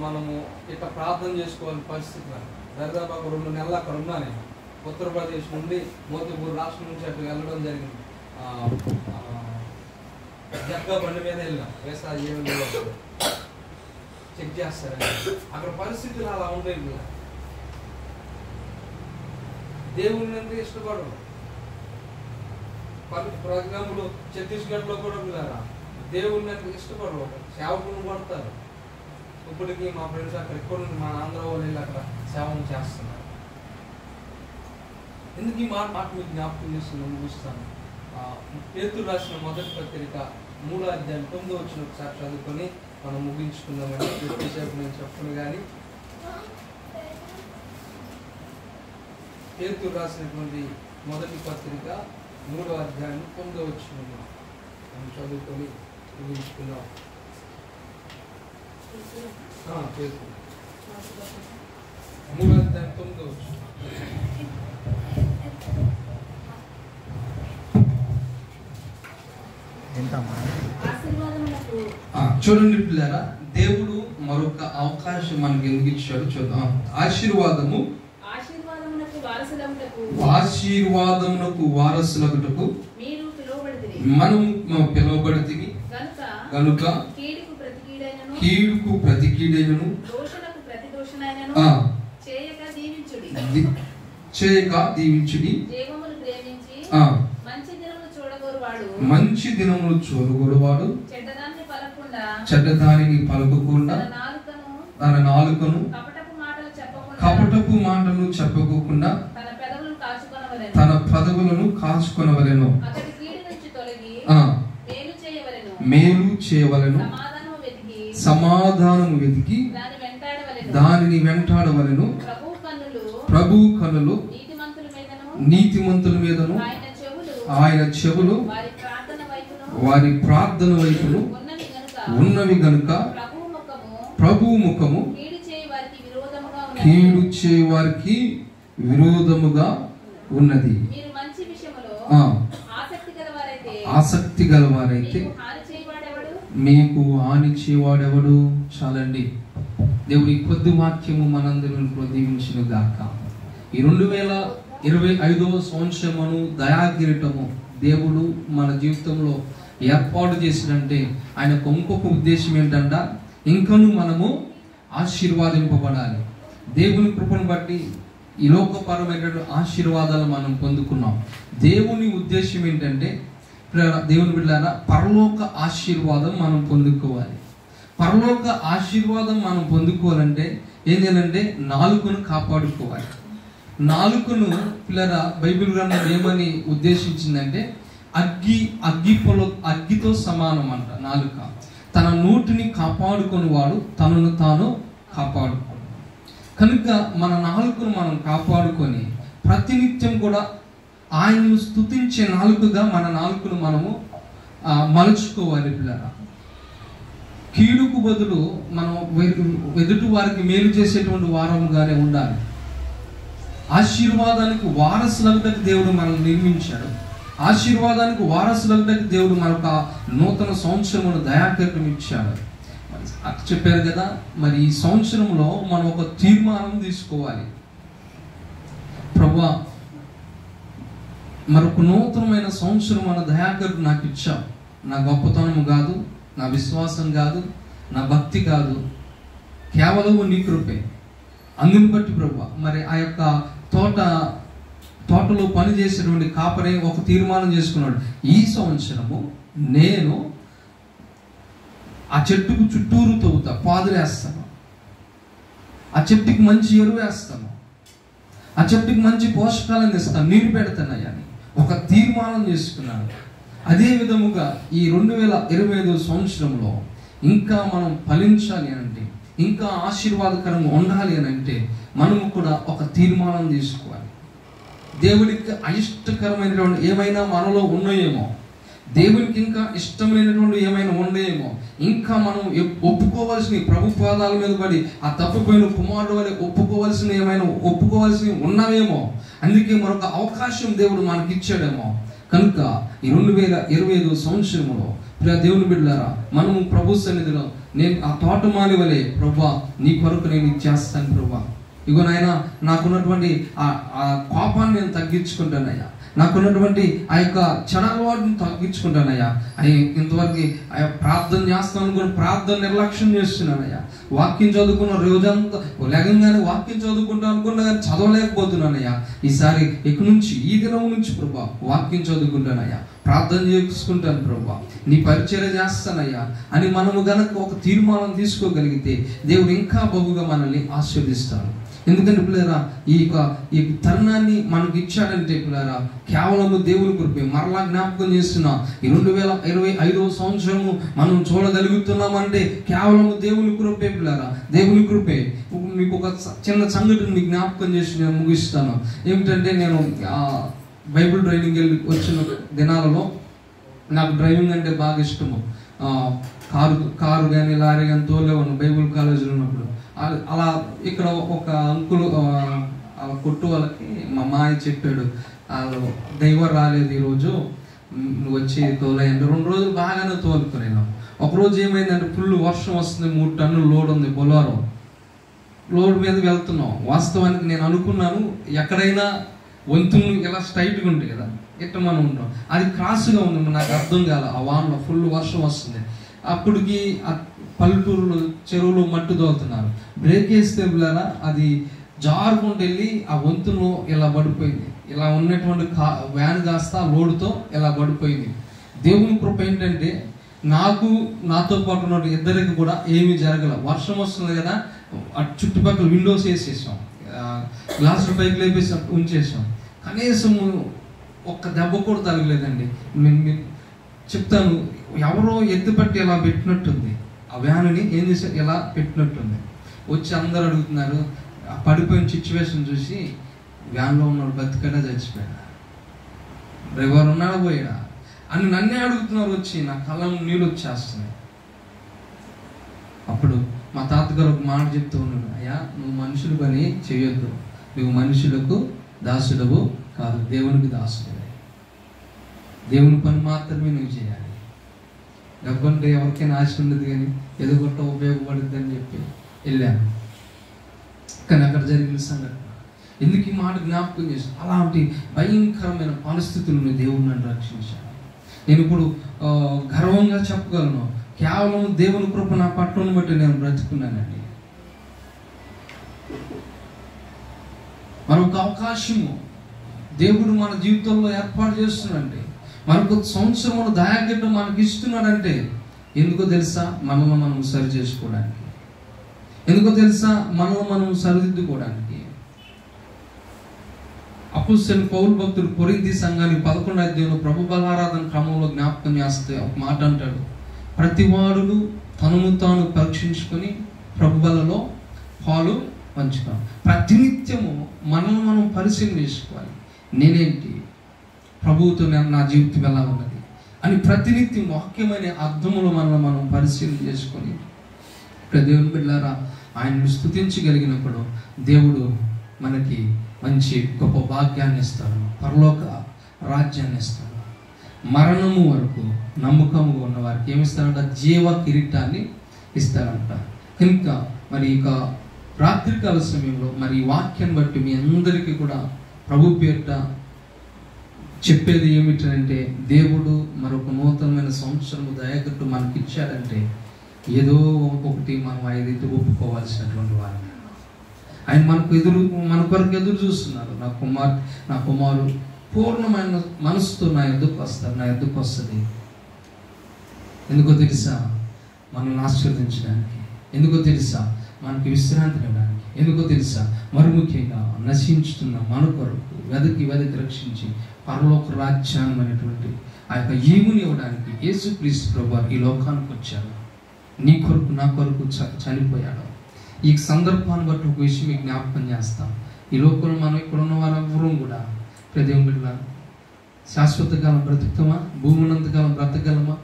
మనము ఇట్లా ప్రార్థన చేసుకోవాలని పరిస్థితి. దాదాపు ఒక 2 నెలలు అక్కడ ఉన్నా నేను. ఉత్తరప్రదేశ్ నుండి మోతీపూర్ రాష్ట్రం నుంచి అటు వెళ్ళడం జరిగింది. జగ్గా బండి మీద వెళ్ళాం, వ్యవసాయ చెక్ చేస్తారని. అక్కడ పరిస్థితులు అలా ఉంటాయి. దేవుని అంటే ఇష్టపడరు. ఫర్ ఎగ్జాంపుల్ ఛత్తీస్గఢ్లో కూడా పిల్లరా దేవుని అంటే ఇష్టపడరు, సేవకులను పడతారు. ఇప్పటికీ మా ఫ్రెండ్స్ అక్కడ ఎక్కడ మా ఆంధ్ర వాళ్ళు వెళ్ళి అక్కడ సేవం చేస్తున్నారు. ఎందుకు ఈ మాట మీకు జ్ఞాపకం చేస్తున్నాను చూస్తాను. పేతురు రాసిన మొదటి పత్రిక 3వ అధ్యాయం 9వ వచనం ఒకసారి చదువుకొని మనం ముగించుకుందామండి. ఎక్కువసేపు నేను చెప్పను కానీ పేతురు రాసినటువంటి మొదటి పత్రిక 3వ అధ్యాయం 9వ వచనం మనం చదువుకొని ముగించుకుందాం. పేతురు 3వ అధ్యాయం 9వ వచనం. చూడండి పిల్లరా, దేవుడు మరొక అవకాశం మనకి ఎందుకు ఇచ్చాడు చూద్దాం. ఆశీర్వాదమునకు వారసులగుటకు మనం పిలువబడితిమి గనుక కీడుకు ప్రతి కీడైనను చేయక దీవించుడి. మంచి దినములు చూడగోరువాడు చెడ్డదానిని పలకకుండా తన నాలుకను కపటపు మాటలు చెప్పకోకుండా తన పదవులను కాచుకొనవలెను. మేలు చేయవలెను, సమాధానము వెతికి దానిని వెంటాడవలెను. ప్రభు కన్నులు నీతిమంతుల మీదను ఆయన చెవులు వారి ప్రార్థన వైపును ఉన్నవి గనుక ప్రభు ముఖము కీడు చేయ వారికి విరోధముగా ఉన్నది. ఆసక్తి గలవారైతే మీకు హాని చేయవాడెవడు? చాలండి. దేవుడి కొద్ది వాక్యము మనందరూ దీవించిన గాక. ఈ 2025వ సంవత్సరమును దయాకిరీటము దేవుడు మన జీవితంలో ఏర్పాటు చేసినంటే ఆయనకు ఇంకొక ఉద్దేశం ఏంటంట, ఇంకను మనము ఆశీర్వాదింపబడాలి. దేవుని కృపను బట్టి ఈ లోకపరమైన ఆశీర్వాదాలు మనం పొందుకున్నాం. దేవుని ఉద్దేశం ఏంటంటే దేవుని బిడ్డలారా, పరలోక ఆశీర్వాదం మనం పొందుకోవాలి. పరలోక ఆశీర్వాదం మనం పొందుకోవాలంటే ఏం చేయాలంటే నాలుకను కాపాడుకోవాలి. నాలుకను పిల్లరా బైబిల్ గ్రంథం ఏమని ఉద్దేశించిందంటే అగ్గితో సమానం అంట. నాలుక తన నోటిని కాపాడుకొని వాడు తనను తాను కాపాడుకోడు. కనుక మన నాలుకను మనం కాపాడుకొని ప్రతినిత్యం కూడా ఆయనను స్తుతించే నాలుకగా మన నాలుకను మనము మలుచుకోవాలి. పిల్లరా, కీడుకు బదులు మనం ఎదుటి వారికి మేలు చేసేటువంటి వారముగానే ఉండాలి. ఆశీర్వాదానికి వారసులకు దేవుడు మనల్ని నిర్మించాడు. ఆశీర్వాదానికి వారసులకు దేవుడు మనకు నూతన సంవత్సరమును దయాకరణం ఇచ్చాడు. చెప్పారు కదా, మరి ఈ సంవత్సరంలో మనం ఒక తీర్మానం తీసుకోవాలి. ప్రభువా, మరొక నూతనమైన సంవత్సరం మన దయాకరుడు నాకు ఇచ్చావు. నా గొప్పతనము కాదు, నా విశ్వాసం కాదు, నా భక్తి కాదు, కేవలం నీ కృపే. అందుని బట్టి ప్రభువా, మరి ఆ యొక్క తోటలో పనిచేసేటువంటి కాపరి ఒక తీర్మానం చేసుకున్నాడు. ఈ సంవత్సరము నేను ఆ చెట్టుకు చుట్టూరు తవ్వుతా, పాదులేస్తాను, ఆ చెట్టుకి మంచి ఎరువు వేస్తాను, ఆ చెట్టుకి మంచి పోషకాలను ఇస్తాను, నీరు పెడతానయ్యా అని ఒక తీర్మానం చేసుకున్నాను. అదే విధముగా ఈ 2025 సంవత్సరంలో ఇంకా మనం ఫలించాలి అంటే, ఇంకా ఆశీర్వాదకరంగా ఉండాలి అని అంటే మనము కూడా ఒక తీర్మానం తీసుకోవాలి. దేవునికి అయిష్టకరమైనటువంటి ఏమైనా మనలో ఉన్నాయేమో, దేవునికి ఇంకా ఇష్టమైనటువంటి ఏమైనా ఉన్నాయేమో, ఇంకా మనం ఒప్పుకోవాల్సిన ప్రభు పాదాల మీద పడి ఆ తప్పిపోయిన కుమారుడు వల్ల ఒప్పుకోవాల్సినవి ఉన్నావేమో. అందుకే మరొక అవకాశం దేవుడు మనకి ఇచ్చాడేమో. కనుక ఈ 2025 సంవత్సరంలో దేవుని బిడ్డలారా, మనము ప్రభు సన్నిధిలో నేను ఆ తోటమాలి వలె ప్రభువా నీ కొరకు నేను ఇది చేస్తాను ప్రభువా, ఇగో నాయన నాకున్నటువంటి ఆ కోపాన్ని నేను తగ్గించుకుంటానయ్యా, నాకున్నటువంటి ఆ యొక్క చెడలవాడిని తగ్గించుకుంటానయ్యా. ఇంతవరకు ప్రార్థన చేస్తాను అనుకుని ప్రార్థన నిర్లక్ష్యం చేస్తున్నానయ్యా. వాక్యం చదువుకున్న రోజంతా లేకంగానే వాక్యం చదువుకుంటా అనుకున్నా కానీ చదవలేకపోతున్నానయ్యా. ఈసారి ఇక నుంచి ఈ దినం నుంచి ప్రభా వాక్యం చదువుకుంటానయ్యా, ప్రార్థన చేసుకుంటాను ప్రభా, నీ పరిచర్య చేస్తానయ్యా అని మనము గనక ఒక తీర్మానం తీసుకోగలిగితే దేవుడు ఇంకా బహుగా మనల్ని ఆశీర్వదిస్తాడు. ఎందుకంటే పిల్లరా ఈ తరుణాన్ని మనకి ఇచ్చాడంటే పిల్లరా కేవలము దేవుని కృపే. మరలా జ్ఞాపకం చేస్తున్నా, ఈ 2025వ సంవత్సరము మనం చూడగలుగుతున్నామంటే కేవలము దేవుని కృపే పిల్లరా, దేవుని కృపే. మీకు ఒక చిన్న సంఘటన మీకు జ్ఞాపకం చేసి నేను ముగిస్తాను. ఏమిటంటే నేను బైబిల్ ట్రైనింగ్ వెళ్ళి వచ్చిన దినాలలో నాకు డ్రైవింగ్ అంటే బాగా ఇష్టము. కారు కానీ లారీ కానీ తోలేవాను బైబిల్ కాలేజీలో ఉన్నప్పుడు. అలా ఇక్కడ ఒక అంకులు కొట్టు వాళ్ళకి మా మాయ చెప్పాడు, వాళ్ళు డ్రైవర్ రాలేదు ఈరోజు, నువ్వు వచ్చి తోలేయండి. 2 రోజులు బాగానే తోలుకునేను. ఒకరోజు ఏమైందంటే ఫుల్ వర్షం వస్తుంది, 3 టన్నులు లోడ్ ఉంది, బొలారో లోడ్ మీద వెళ్తున్నాం. వాస్తవానికి నేను అనుకున్నాను ఎక్కడైనా వంతులు ఇలా స్ట్రైట్గా ఉంటాయి కదా, ఇట్లా మనం ఉంటాం, అది క్రాస్గా ఉంది. నాకు అర్థం కాదు. ఆ వానలో ఫుల్ వర్షం వస్తుంది. అప్పటికి పల్లెటూరులో చెరువులో మట్టు తోలుతున్నారు. బ్రేక్ వేస్తే పిల్లరా అది జారుకుంటూ వెళ్ళి ఆ వంతులో ఇలా పడిపోయింది. ఇలా ఉన్నటువంటి వ్యాన్ కాస్త లోడుతో ఇలా పడిపోయింది. దేవుని కృప ఏంటంటే నాతో పాటు ఉన్న ఇద్దరికి కూడా ఏమీ జరగల. వర్షం వస్తుంది కదా, అటు చుట్టుపక్కల విండోస్ వేసేసాం, గ్లాసులు పైకి లేపేసి ఉంచేసాం. కనీసం ఒక్క దెబ్బ కూడా తగలేదండి. చెప్తాను, ఎవరో ఎత్తుపట్టి ఇలా పెట్టినట్టుంది. ఆ వ్యానుని ఏం చేశారు, ఇలా పెట్టినట్టుంది. వచ్చి అందరూ అడుగుతున్నారు. ఆ పడిపోయిన సిచ్యువేషన్ చూసి వ్యాన్లో ఉన్నాడు బతికడా చచ్చిపోయాడా, డ్రైవర్ ఉన్నాడా పోయాడా అని నన్నే అడుగుతున్నారు. వచ్చి నా కళ్ళ నీళ్ళు వచ్చేస్తున్నాయి. అప్పుడు మా తాతగారు ఒక మాట చెప్తూ ఉన్నాడు, అయ్యా నువ్వు మనుషుల పని చేయొద్దు, నువ్వు మనుషులకు దాసుడవు కాదు, దేవునికి దాసుడవే. దేవుని పని మాత్రమే నువ్వు చేయాలి. డబ్బంటే ఎవరికైనా ఆశ ఉండదు, కానీ ఏదో కొట్ట ఉపయోగపడుద్ది అని చెప్పి వెళ్ళాను. కానీ అక్కడ జరిగిన సంఘటన ఎందుకు ఈ మాట జ్ఞాపకం చేసి, అలాంటి భయంకరమైన పరిస్థితులను దేవుడు నన్ను రక్షించాడు. నేను ఇప్పుడు గర్వంగా చెప్పగలను, కేవలం దేవుని కృప నా పట్టును బట్టి నేను బ్రతుకున్నానండి. మరొక అవకాశము దేవుడు మన జీవితంలో ఏర్పాటు చేస్తున్నాడంటే, మనకు సంవత్సరం దయాగిడ్డ మనకి ఇస్తున్నాడంటే ఎందుకో తెలుసా, మనల్ని మనం సరి చేసుకోవడానికి. ఎందుకో తెలుసా, మనల్ని మనం సరిదిద్దుకోవడానికి. అపోస్తలుడైన పౌలు భక్తుడు కొరింథీ సంఘానికి 11వ అధ్యాయంలో ప్రభు బలారాధన క్రమంలో జ్ఞాపకం చేస్తే ఒక మాట అంటాడు, ప్రతివాడును తనను తాను పరీక్షించుకొని ప్రభు బలలో పాలు పంచుకోవాలి. ప్రతినిత్యము మనల్ని మనం పరిశీలన చేసుకోవాలి. నేనేంటి, ప్రభువుతో నా జీవితం ఎలా ఉన్నది అని ప్రతినిత్యం వాక్యమైన అర్థములు మనం పరిశీలన చేసుకొని దేవుని బిడ్డలారా ఆయన్ని స్తుతించగలిగినప్పుడు దేవుడు మనకి మంచి గొప్ప భాగ్యాన్ని ఇస్తాడు, పరలోక రాజ్యాన్ని ఇస్తాడు. మరణము వరకు నమ్మకముగా ఉన్న వారికి ఏమిస్తాడంట, జీవ కిరీటాన్ని ఇస్తాడంట. కనుక మరి ఇక రాత్రికాల సమయంలో మరి ఈ వాక్యాన్ని బట్టి మీ అందరికీ కూడా ప్రభు పేరిట చెప్పేది ఏమిటంటే, దేవుడు మరొక నూతనమైన సంవత్సరము దయగట్టు మనకి ఇచ్చాడంటే ఏదో ఒకటి మనం ఐదైతే ఒప్పుకోవాల్సినటువంటి వారు. ఆయన మన కొరకు ఎదురు చూస్తున్నారు. నా కుమారుడు పూర్ణమైన మనసుతో నా ఎద్దుకు వస్తుంది. ఎందుకో తెలుసా, మనల్ని ఆశీర్వదించడానికి. ఎందుకో తెలుసా, మనకి విశ్రాంతి ఇవ్వడానికి. ఎందుకో తెలుసా, మరి ముఖ్యంగా నశించుతున్న మన కొరకు వెదకి రక్షించి పరలోక రాజ్యాన్ని అనేటువంటి ఆ యొక్క ఈవుని ఇవ్వడానికి యేసుక్రీస్తు ప్రభువు ఈ లోకానికి వచ్చాడు. నీ కొరకు నా కొరకు చనిపోయాడు. ఈ సందర్భాన్ని బట్టి ఒక విషయం మీకు జ్ఞాపకం చేస్తాం. ఈ లోకంలో మనం ఇక్కడ ఉన్న వారెవరూ కూడా ప్రదేవం బిడ్డ శాశ్వత కాలం బ్రతుకుతామా, భూమి ఉన్నంతకాలం బ్రతకగలమా?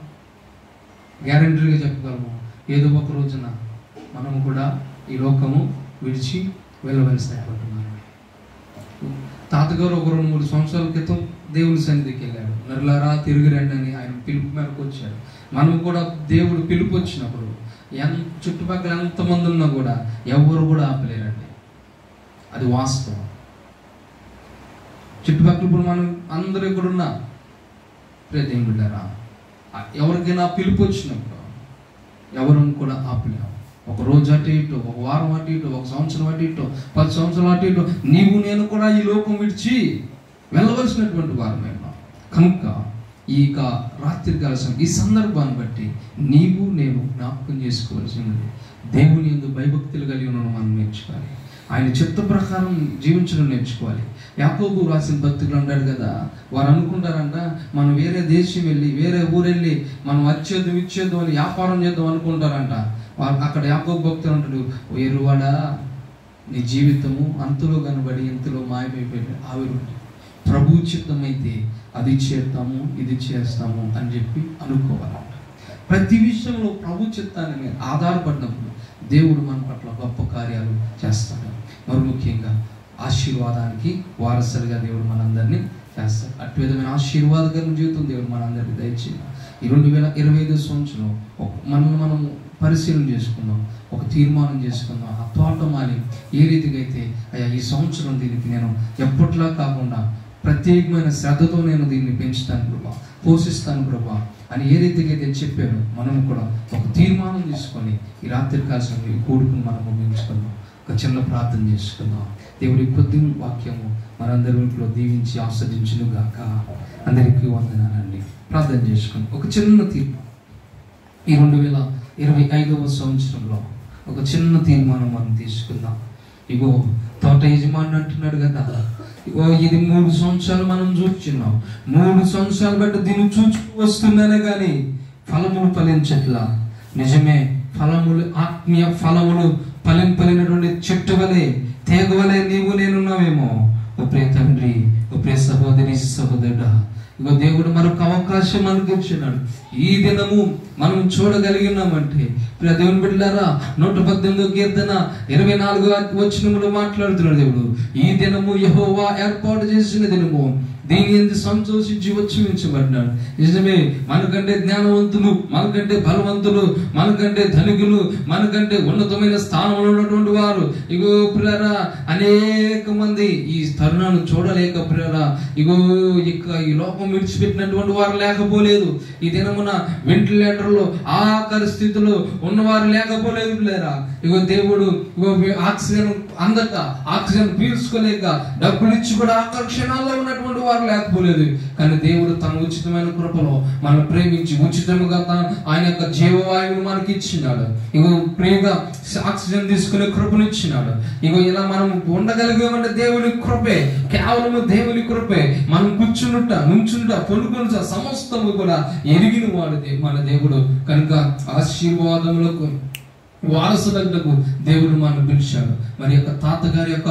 గ్యారంటీగా చెప్పగలము, ఏదో ఒక రోజున మనము కూడా ఈ లోకము విడిచి వెళ్ళవలసి అయిపోతున్నాము. తాతగారు ఒక 2-3 సంవత్సరాల క్రితం దేవుని సన్నిధికి వెళ్ళాడు. నరులారా తిరిగి రండి అని ఆయన పిలుపు మేరకు వచ్చాడు. మనం కూడా దేవుడు పిలుపు వచ్చినప్పుడు చుట్టుపక్కల ఎంతమంది ఉన్నా కూడా ఎవరు కూడా ఆపలేరండి. అది వాస్తవం. చుట్టుపక్కల ఇప్పుడు మనం అందరూ ఎక్కడున్నా ప్రదేం బిడ్డారా, ఎవరికైనా పిలుపు వచ్చినప్పుడు ఎవరు కూడా ఆపలేము. ఒక రోజు అటు ఇటు, ఒక వారం అటు ఇటు, ఒక సంవత్సరం అటు ఇటు, 10 సంవత్సరాలు అటు ఇటు, నీవు నేను కూడా ఈ లోకం విడిచి వెళ్ళవలసినటువంటి వారమేమో. కనుక ఈ రాత్రి కాలం ఈ సందర్భాన్ని బట్టి నీవు నేను జ్ఞాపకం చేసుకోవాల్సినది, దేవుని యందు భయభక్తులు కలిగి ఉండడం మనం నేర్చుకోవాలి. ఆయన చిత్త ప్రకారం జీవించడం నేర్చుకోవాలి. యాకోబు రాసిన పత్రికలు అంటాడు కదా, వారు అనుకుంటారంట మనం వేరే దేశం వెళ్ళి వేరే ఊరు వెళ్ళి మనం వచ్చేద్దాం ఇచ్చేద్దాం అని వ్యాపారం చేద్దాం అనుకుంటారంట. అక్కడ యాకోబు భక్తులు అంటాడు, ఎరువాడా నీ జీవితము అంతలో కనబడి ఎంతలో మాయమైపోయి ఆవిరి ప్రభు చిత్తమైతే అది చేద్దాము ఇది చేస్తాము అని చెప్పి అనుకోవాలంట. ప్రతి విషయంలో ప్రభు చిత్తాన్ని మీద ఆధారపడినప్పుడు దేవుడు మన పట్ల గొప్ప కార్యాలు చేస్తాడు. మరి ముఖ్యంగా ఆశీర్వాదానికి వారసులుగా దేవుడు మనందరినీ చేస్తాడు. అటు విధమైన ఆశీర్వాదకరమైన జీవితం దేవుడు మనందరికీ దయచేయాలి. ఈ 2025 సంవత్సరం మనల్ని మనం పరిశీలన చేసుకుందాం, ఒక తీర్మానం చేసుకుందాం. ఆ తోటమాలి ఏ రీతిగా అయితే అయ్యా ఈ సంవత్సరం దీనికి నేను ఎప్పట్లా కాకుండా ప్రత్యేకమైన శ్రద్ధతో నేను దీన్ని పెంచుతాను ప్రభా, పోషిస్తాను ప్రభా అని ఏ రీతిగా అయితే చెప్పాను, మనం కూడా ఒక తీర్మానం తీసుకొని ఈ రాత్రి కాలం కూడుకుని మనం ముగించుకుందాం. ఒక చిన్న ప్రార్థన చేసుకుందాం. దేవుడి కొద్ది వాక్యము మనందరి ఇంట్లో దీవించి ఆస్వాదించును గాక. అందరికీ వందనాలండి. ప్రార్థన చేసుకుని ఒక చిన్న తీర్మానం ఈ 2025వ సంవత్సరంలో ఒక చిన్న తీర్మానం మనం తీసుకుందాం. ఇగో తోట యజమాని అంటున్నాడు కదా, ఇగో ఇది 3 సంవత్సరాలు మనం చూస్తున్నాం, 3 సంవత్సరాలు బట్టి దీన్ని చూచుకు వస్తుందనే కానీ ఫలములు ఫలించట్లా. నిజమే, ఫలములు ఆత్మీయ ఫలములు ఫలింపలినటువంటి చెట్టు వలె తీగ వలె నీవు నేనున్నావేమో. ఓ ప్రియ తండ్రి, ఓ ప్రియ సహోదరి సహోదరుడా, ఇగో దేవుడు మరొక అవకాశం మనకు ఇచ్చినాడు. ఈ దినము మనం చూడగలిగినామంటే ప్రియ దేవుని బిడ్డలారా, 118వ కీర్తన 24వ వచనములో మాట్లాడుతున్నాడు దేవుడు, ఈ దినము యెహోవా ఏర్పాటు చేసిన దినము, దీని యందు సంతోషించి ఉత్సవించబడ్డాడు. నిజమే, మనకంటే జ్ఞానవంతులు, మనకంటే బలవంతులు, మనకంటే ధనికులు, మనకంటే ఉన్నతమైన స్థానంలో ఉన్నటువంటి వారు ఇగో ప్రియరా అనేక మంది ఈ తరుణాన్ని చూడలేక ప్రియరా ఇగో ఈ లోకం విడిచిపెట్టినటువంటి వారు లేకపోలేదు. ఈ దినమున వెంటిలేటర్లో ఆఖరి స్థితిలో ఉన్నవారు లేకపోలేదు ప్రియరా. ఇగో దేవుడు ఆక్సిజన్ అందక, ఆక్సిజన్ పీల్చుకోలేక డబ్బులు ఇచ్చి కూడా ఆఖరి క్షణాల్లో ఉన్నటువంటి వారు లేకపోలేదు. కానీ దేవుడు తన ఉచితమైన కృపలో మనం ప్రేమించి ఉచితముగా ఆయన యొక్క జీవవాయువును మనకి ఇచ్చినాడు. ఇగో ప్రేమగా ఆక్సిజన్ తీసుకునే కృపను ఇచ్చినాడు. ఇగో ఇలా మనం ఉండగలిగామంటే దేవుని కృపే, కేవలము దేవుని కృపే. మనం కూర్చుంట, నుంచుంట, పొనుకుంట సమస్తము కూడా ఎరిగిన వాడు మన దేవుడు. కనుక ఆశీర్వాదములకు వారసులకు దేవుడు మనం పిలిచాడు. మరి యొక్క తాతగారి యొక్క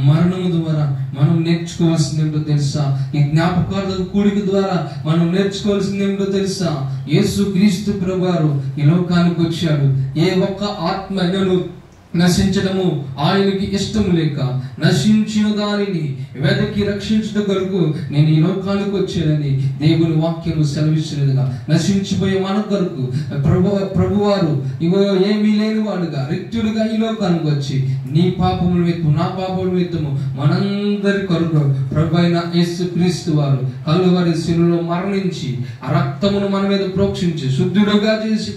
మరణము ద్వారా మనం నేర్చుకోవాల్సింది ఏమిటో తెలుసా? ఈ జ్ఞాపకాల కూడిక ద్వారా మనం నేర్చుకోవాల్సింది ఏమిటో తెలుసా? యేసు క్రీస్తు ప్రభువారు ఈ లోకానికి వచ్చాడు. ఏ ఒక్క ఆత్మను నశించడము ఆయనకి ఇష్టం లేక నశించిన దానిని వెదకి రక్షించడం కొరకు నేను ఈ లోకానికి వచ్చానని దేవుని వాక్యం సెలవిచ్చినదిగా, నశించిపోయే మన కొరకు ప్రభువారు ఇగో ఏమీ లేని వాడుగా రిక్తుడుగా ఈ లోకానికి వచ్చి నీ పాపముల నిమిత్తము నా పాపముల నిమిత్తము మనందరి కొరకు ప్రభు అయిన యేసు క్రీస్తు వారు కలువరి శిలువలో మరణించి ఆ రక్తమును మన మీద ప్రోక్షించి శుద్ధుడుగా చేసి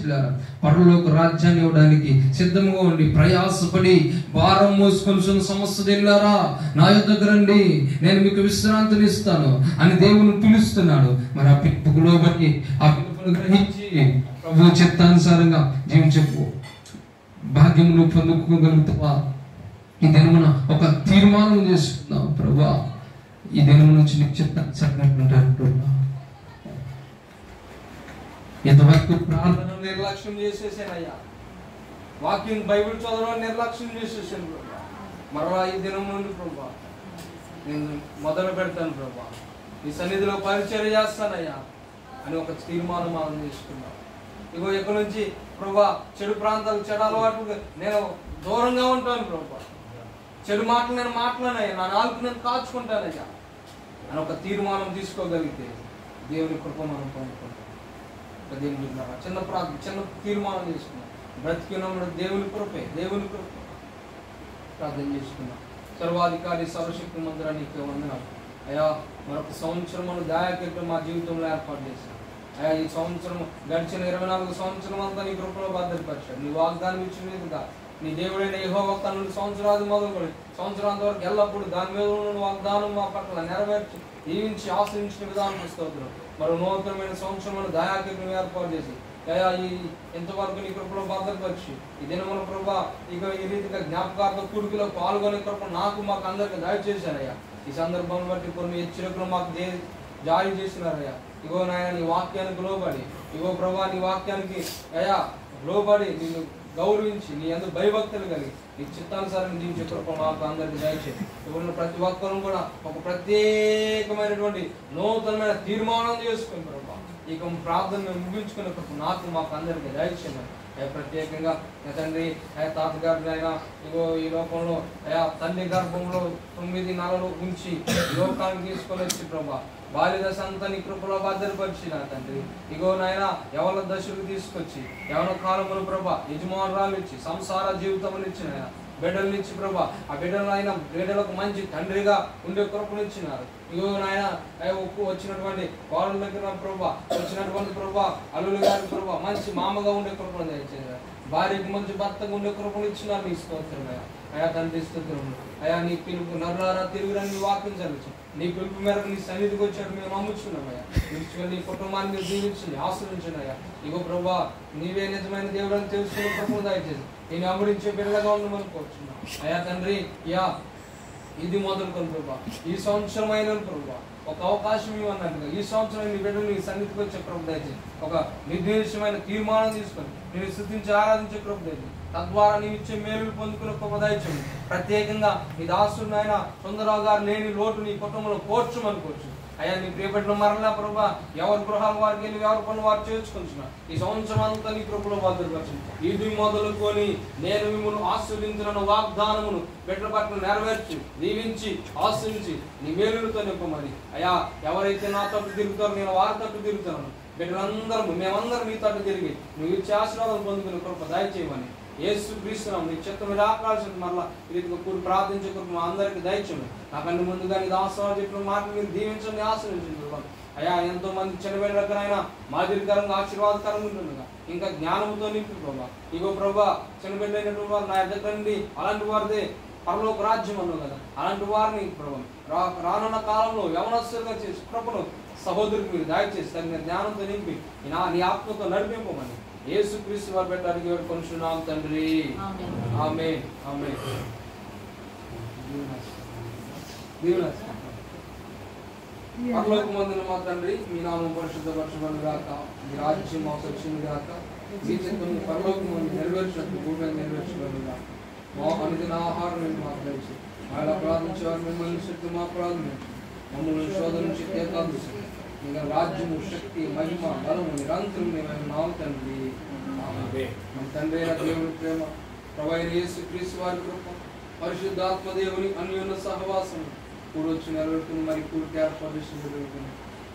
పరలోక రాజ్యాన్ని ఇవ్వడానికి సిద్ధంగా ఉండి ప్రయాసపడి భారం మోసుకొని సమస్య తెల్లారా నా యొద్దకు రండి, నేను మీకు విశ్రాంతిని ఇస్తాను అని దేవుని పిలుస్తున్నాడు. మరి ఆ పిలుపులో బట్టి ఆ పిలుపును గ్రహించి ప్రభు చిత్తానుసారంగా జీవించకు భాగ్యమును పొందుకోగలుగుతావా? ఈ దినమున ఒక తీర్మానం చేసుకుందాం. ప్రభా, ఈ దినము నుంచి నీకు చిత్తానుసారంగా ఎంతవరకు ప్రార్థన నిర్లక్ష్యం చేసేసానయ్యా, వాక్యం బైబిల్ చదవడం నిర్లక్ష్యం చేసేసాను ప్రభా. మరలా ఈ దినం నుండి ప్రభా నేను మొదలు పెడతాను ప్రభా, ఈ సన్నిధిలో పరిచర్య చేస్తానయ్యా అని ఒక తీర్మానం మనం చేసుకున్నాం. ఇగో ఇక్కడ నుంచి ప్రభా చెడు ప్రాంతాలు, చెడు అలవాట్లు నేను దూరంగా ఉంటాను ప్రభా, చెడు మాటలు నేను మాట్లాడనయ్యా, నా నాలుగు నేను కాచుకుంటానయ్యా అని ఒక తీర్మానం తీసుకోగలిగితే దేవుని కృప మనం పొందుకుంటాం. చిన్న ప్రార్థన, చిన్న తీర్మానం చేసుకున్నాం. బ్రతికినప్పుడు దేవుని కృపే, దేవుని కృప ప్రార్థన చేసుకున్నాం. సర్వాధికారి సర్వశక్తి మందిరానికి వందనాలు అయ్యా. మరొక సంవత్సరం దయాకృప మా జీవితంలో ఏర్పాటు చేశాం అయ్యా. ఈ సంవత్సరం గడిచిన 24 సంవత్సరం అంతా నీ కృపలో భద్రపరిచాడు. నీ వాగ్దానం ఇచ్చిన మీదుగా నీ దేవుడైన యెహోవా నుండి సంవత్సరాది మొదలుకొని సంవత్సరాంత వరకు ఎల్లప్పుడు దాని మీద ఉన్న వాగ్దానం మా పట్ల నెరవేర్చి జీవించి ఆశ్రయించిన విధానం స్తోత్రం. మరో నూతనమైన సంవత్సరం దయాకృపను ఏర్పాటు చేసి అయ్యా ఈ ఎంతవరకు నీ కృపలో భద్రపరిచి ఈ దినమున ప్రభా ఇక ఈ రీతిగా జ్ఞాపకార్థ కూడికలో పాల్గొనే కృప మాకు అందరికి దయచేశారయ్యా. ఈ సందర్భం బట్టి కొన్ని హెచ్చరికలు మాకు జారీ చేసినారయ్యా. ఇగో నాయన నీ వాక్యానికి లోబడి, ఇగో ప్రభా నీ వాక్యానికి అయ్యా లోబడి నిన్ను గౌరవించి నీ అందు భయభక్తులు కలిగి నీ చిత్తానుసారం జీవించే కృప మాకు అందరికి దయచేసి ఇవ్వన్న ప్రతి ఒక్కరూ కూడా ఒక ప్రత్యేకమైనటువంటి నూతనమైన తీర్మానం చేసుకుని ప్రభా ఇక ప్రార్థన ముగించుకునే కృప మాకు అందరికి దయచేయమని ప్రత్యేకంగా తండ్రి తాతగారిని అయినా ఇగో ఈ లోకంలో తల్లి గర్భంలో 9 నెలలు ఉంచి లోకానికి తీసుకొని వచ్చి ప్రభా బాల్య దశ అంతా నీ కృపలో భద్రపరిచిన తండ్రి ఇగో నాయన యవన దశకు తీసుకొచ్చి యవన కాలములు ప్రభా యజమానురాలు ఇచ్చి సంసార జీవితములు ఇచ్చిన బిడ్డలు ఇచ్చి ప్రభా ఆ బిడ్డలకు మంచి తండ్రిగా ఉండే కృపనిచ్చినారు. ఇగో నాయన వచ్చినటువంటి కోడల దగ్గర ప్రభా వచ్చినటువంటి ప్రభా అల్లులు గారి ప్రభా మంచి మామగా ఉండే కృపను దయచేశారు. భార్యకు మంచి భర్తగా ఉండే కృపను ఇచ్చినారు. నీ స్తోత్రం అయా తండ్రి స్తోత్రం అయా నీ పిలుపు నర్రారా తిరుగురని నీ వాక్యం చదివచ్చు. నీ పిలుపు మేరకు నీ సన్నిధికి వచ్చాడు మేము నమ్ముచున్నామయ్యా. నీ కుటుంబాన్ని దీవించండి, ఆశ్రయించండి అయ్యా. ఇగో ప్రభా నీవే నిజమైన దేవుడు అని తెలుసుకునే కృపను దయచేసి నేను అమరించే బిడ్డగా ఉండమని కోరుచున్నాను అయ్యా తండ్రి. యా ఇది మొదలుకొని ప్రభా ఈ సంవత్సరం అయిన ప్రభా ఒక అవకాశం ఇవ్వన్నట్టుగా ఈ సంవత్సరం నీ బిడ్డలు నీ సన్నిధికి వచ్చే ప్రభు దయచేసి ఒక నిర్దేశమైన తీర్మానం తీసుకొని నేను స్తుతించి ఆరాధించే ప్రభు దయచేసి తద్వారా నీవు ఇచ్చే మేలు పొందుకునే ప్రభు దయచేయండి. ప్రత్యేకంగా నీ దాసుడు ఆయన సుందరరావు గారు లేని లోటు నీ కుటుంబంలో కోర్చమని కోర్చు అయ్యా. నీ ప్రియబిడ్డలు మరలా ప్రభా ఎవరి గృహాల వారికి వెళ్ళి ఎవరి పనులు వారు చేసుకుంటున్నా ఈ సంవత్సరం అంతా నీ కృపలో భద్రపరచండి. ఇది మొదలుకొని నేను మిమ్మల్ని ఆశీర్వదించిన వాగ్దానమును బిడ్డల పట్ల నెరవేర్చి దీవించి ఆశ్రయించి నీ మేలులతో నింపమని అయ్యా. ఎవరైతే నా తట్టు తిరుగుతారో నేను వారి తట్టు తిరుగుతాను. బిడ్డలందరూ మేమందరం నీ తట్టు తిరిగి నువ్వు ఇచ్చే ఆశీర్వాదం పొందుకునే కృప దయచేయమని యేసు క్రీస్తునామమున నీ చిత్తం మీద ఆకాశం మరలా ఇది కూడి ప్రార్థించే కృప అందరికీ దయచేయండి. నాకన్నా ముందుగా నీ దాసవాళ్ళు చెప్పిన మాటలు మీరు దీవించండి, ఆశీర్వదించండి అయ్యా. ఎంతో మంది చిన్నబిడ్డల దగ్గరైనా మాదిరికరంగా ఆశీర్వాదకరంగా ఉంటుండగా ఇంకా జ్ఞానంతో నింపి ప్రభా ఇగో ప్రభా చిన్నబిడ్డ అయినటువంటి వారు నా దగ్గర నుండి అలాంటి వారిదే పరలోక రాజ్యం అన్నావు కదా. అలాంటి వారిని ప్రభా రానున్న కాలంలో యవనస్తులుగా చేసి కృపను సహోదరుకి మీరు దయచేసి తగిన జ్ఞానంతో నింపి నీ ఆత్మతో నడిపింపమని యేసు క్రీస్తు వారి బిడ్డ అడిగి వేడుకొనుచున్నాం తండ్రి. ఆమేన్ ఆమేన్. పరలోకమందున మా తండ్రి మీ నామం పరిశుద్ధపరచబడును గాక, మీ రాజ్యం మాకు వచ్చింది గాక, మీ చిత్తం పరలోకమందు నెరవేర్చినట్టు భూమి మీద నెరవేర్చబడును గాక. మా అనుదిన ఆహారం మాకు దయచేసి ఆయన అపరాధించే వారు మిమ్మల్ని శక్తి మా అపరాధం మమ్మల్ని శోధన నుంచి తేకాదు ఇంకా రాజ్యము శక్తి మహిమ బలము నిరంతరం మేము నామ తండ్రి. మన తండ్రి అయిన దేవుని ప్రేమ ప్రభువైన యేసు క్రీస్తు వారి కృప పరిశుద్ధాత్మ దేవుని అన్యోన్య సహవాసం కూడొచ్చి నెరవేరుతుంది మరి పూర్తి ఏర్పరుస్తుంది.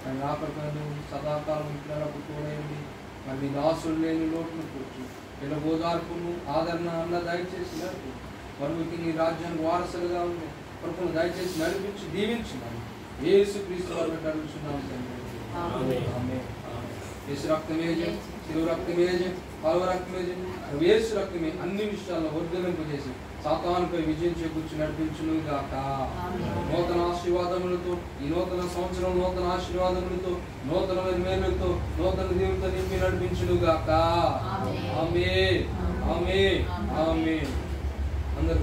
కానీ ఆపకను సదాకాలం ఇతరులకు తోడైంది మరి దాసులు లేని లోటును కూర్చు ఇలా ఓదార్పును ఆదరణ అన్న దయచేసి నడిపి మరుగుకి నీ రాజ్యానికి వారసులుగా ఉంది కృపను దయచేసి నడిపించి దీవించినాను యేసు క్రీస్తు వారి బిడ్డ అడుగుచున్నాం తండ్రి. యేసు రక్తమే జయం, శిలువ రక్తమే జయం, పలువ రక్తమే జయం, యేసు రక్తమే అన్ని విషయాల్లో వర్ధలింపు చేసి సాతానుపై విజయం చేకూర్చి నడిపించును గాక. నూతన ఆశీర్వాదములతో ఈ నూతన సంవత్సరం నూతన ఆశీర్వాదములతో నూతన మేలులతో నూతన దేవునితో నింపి నడిపించును గాక. ఆమేన్ ఆమేన్ ఆమేన్. అందరూ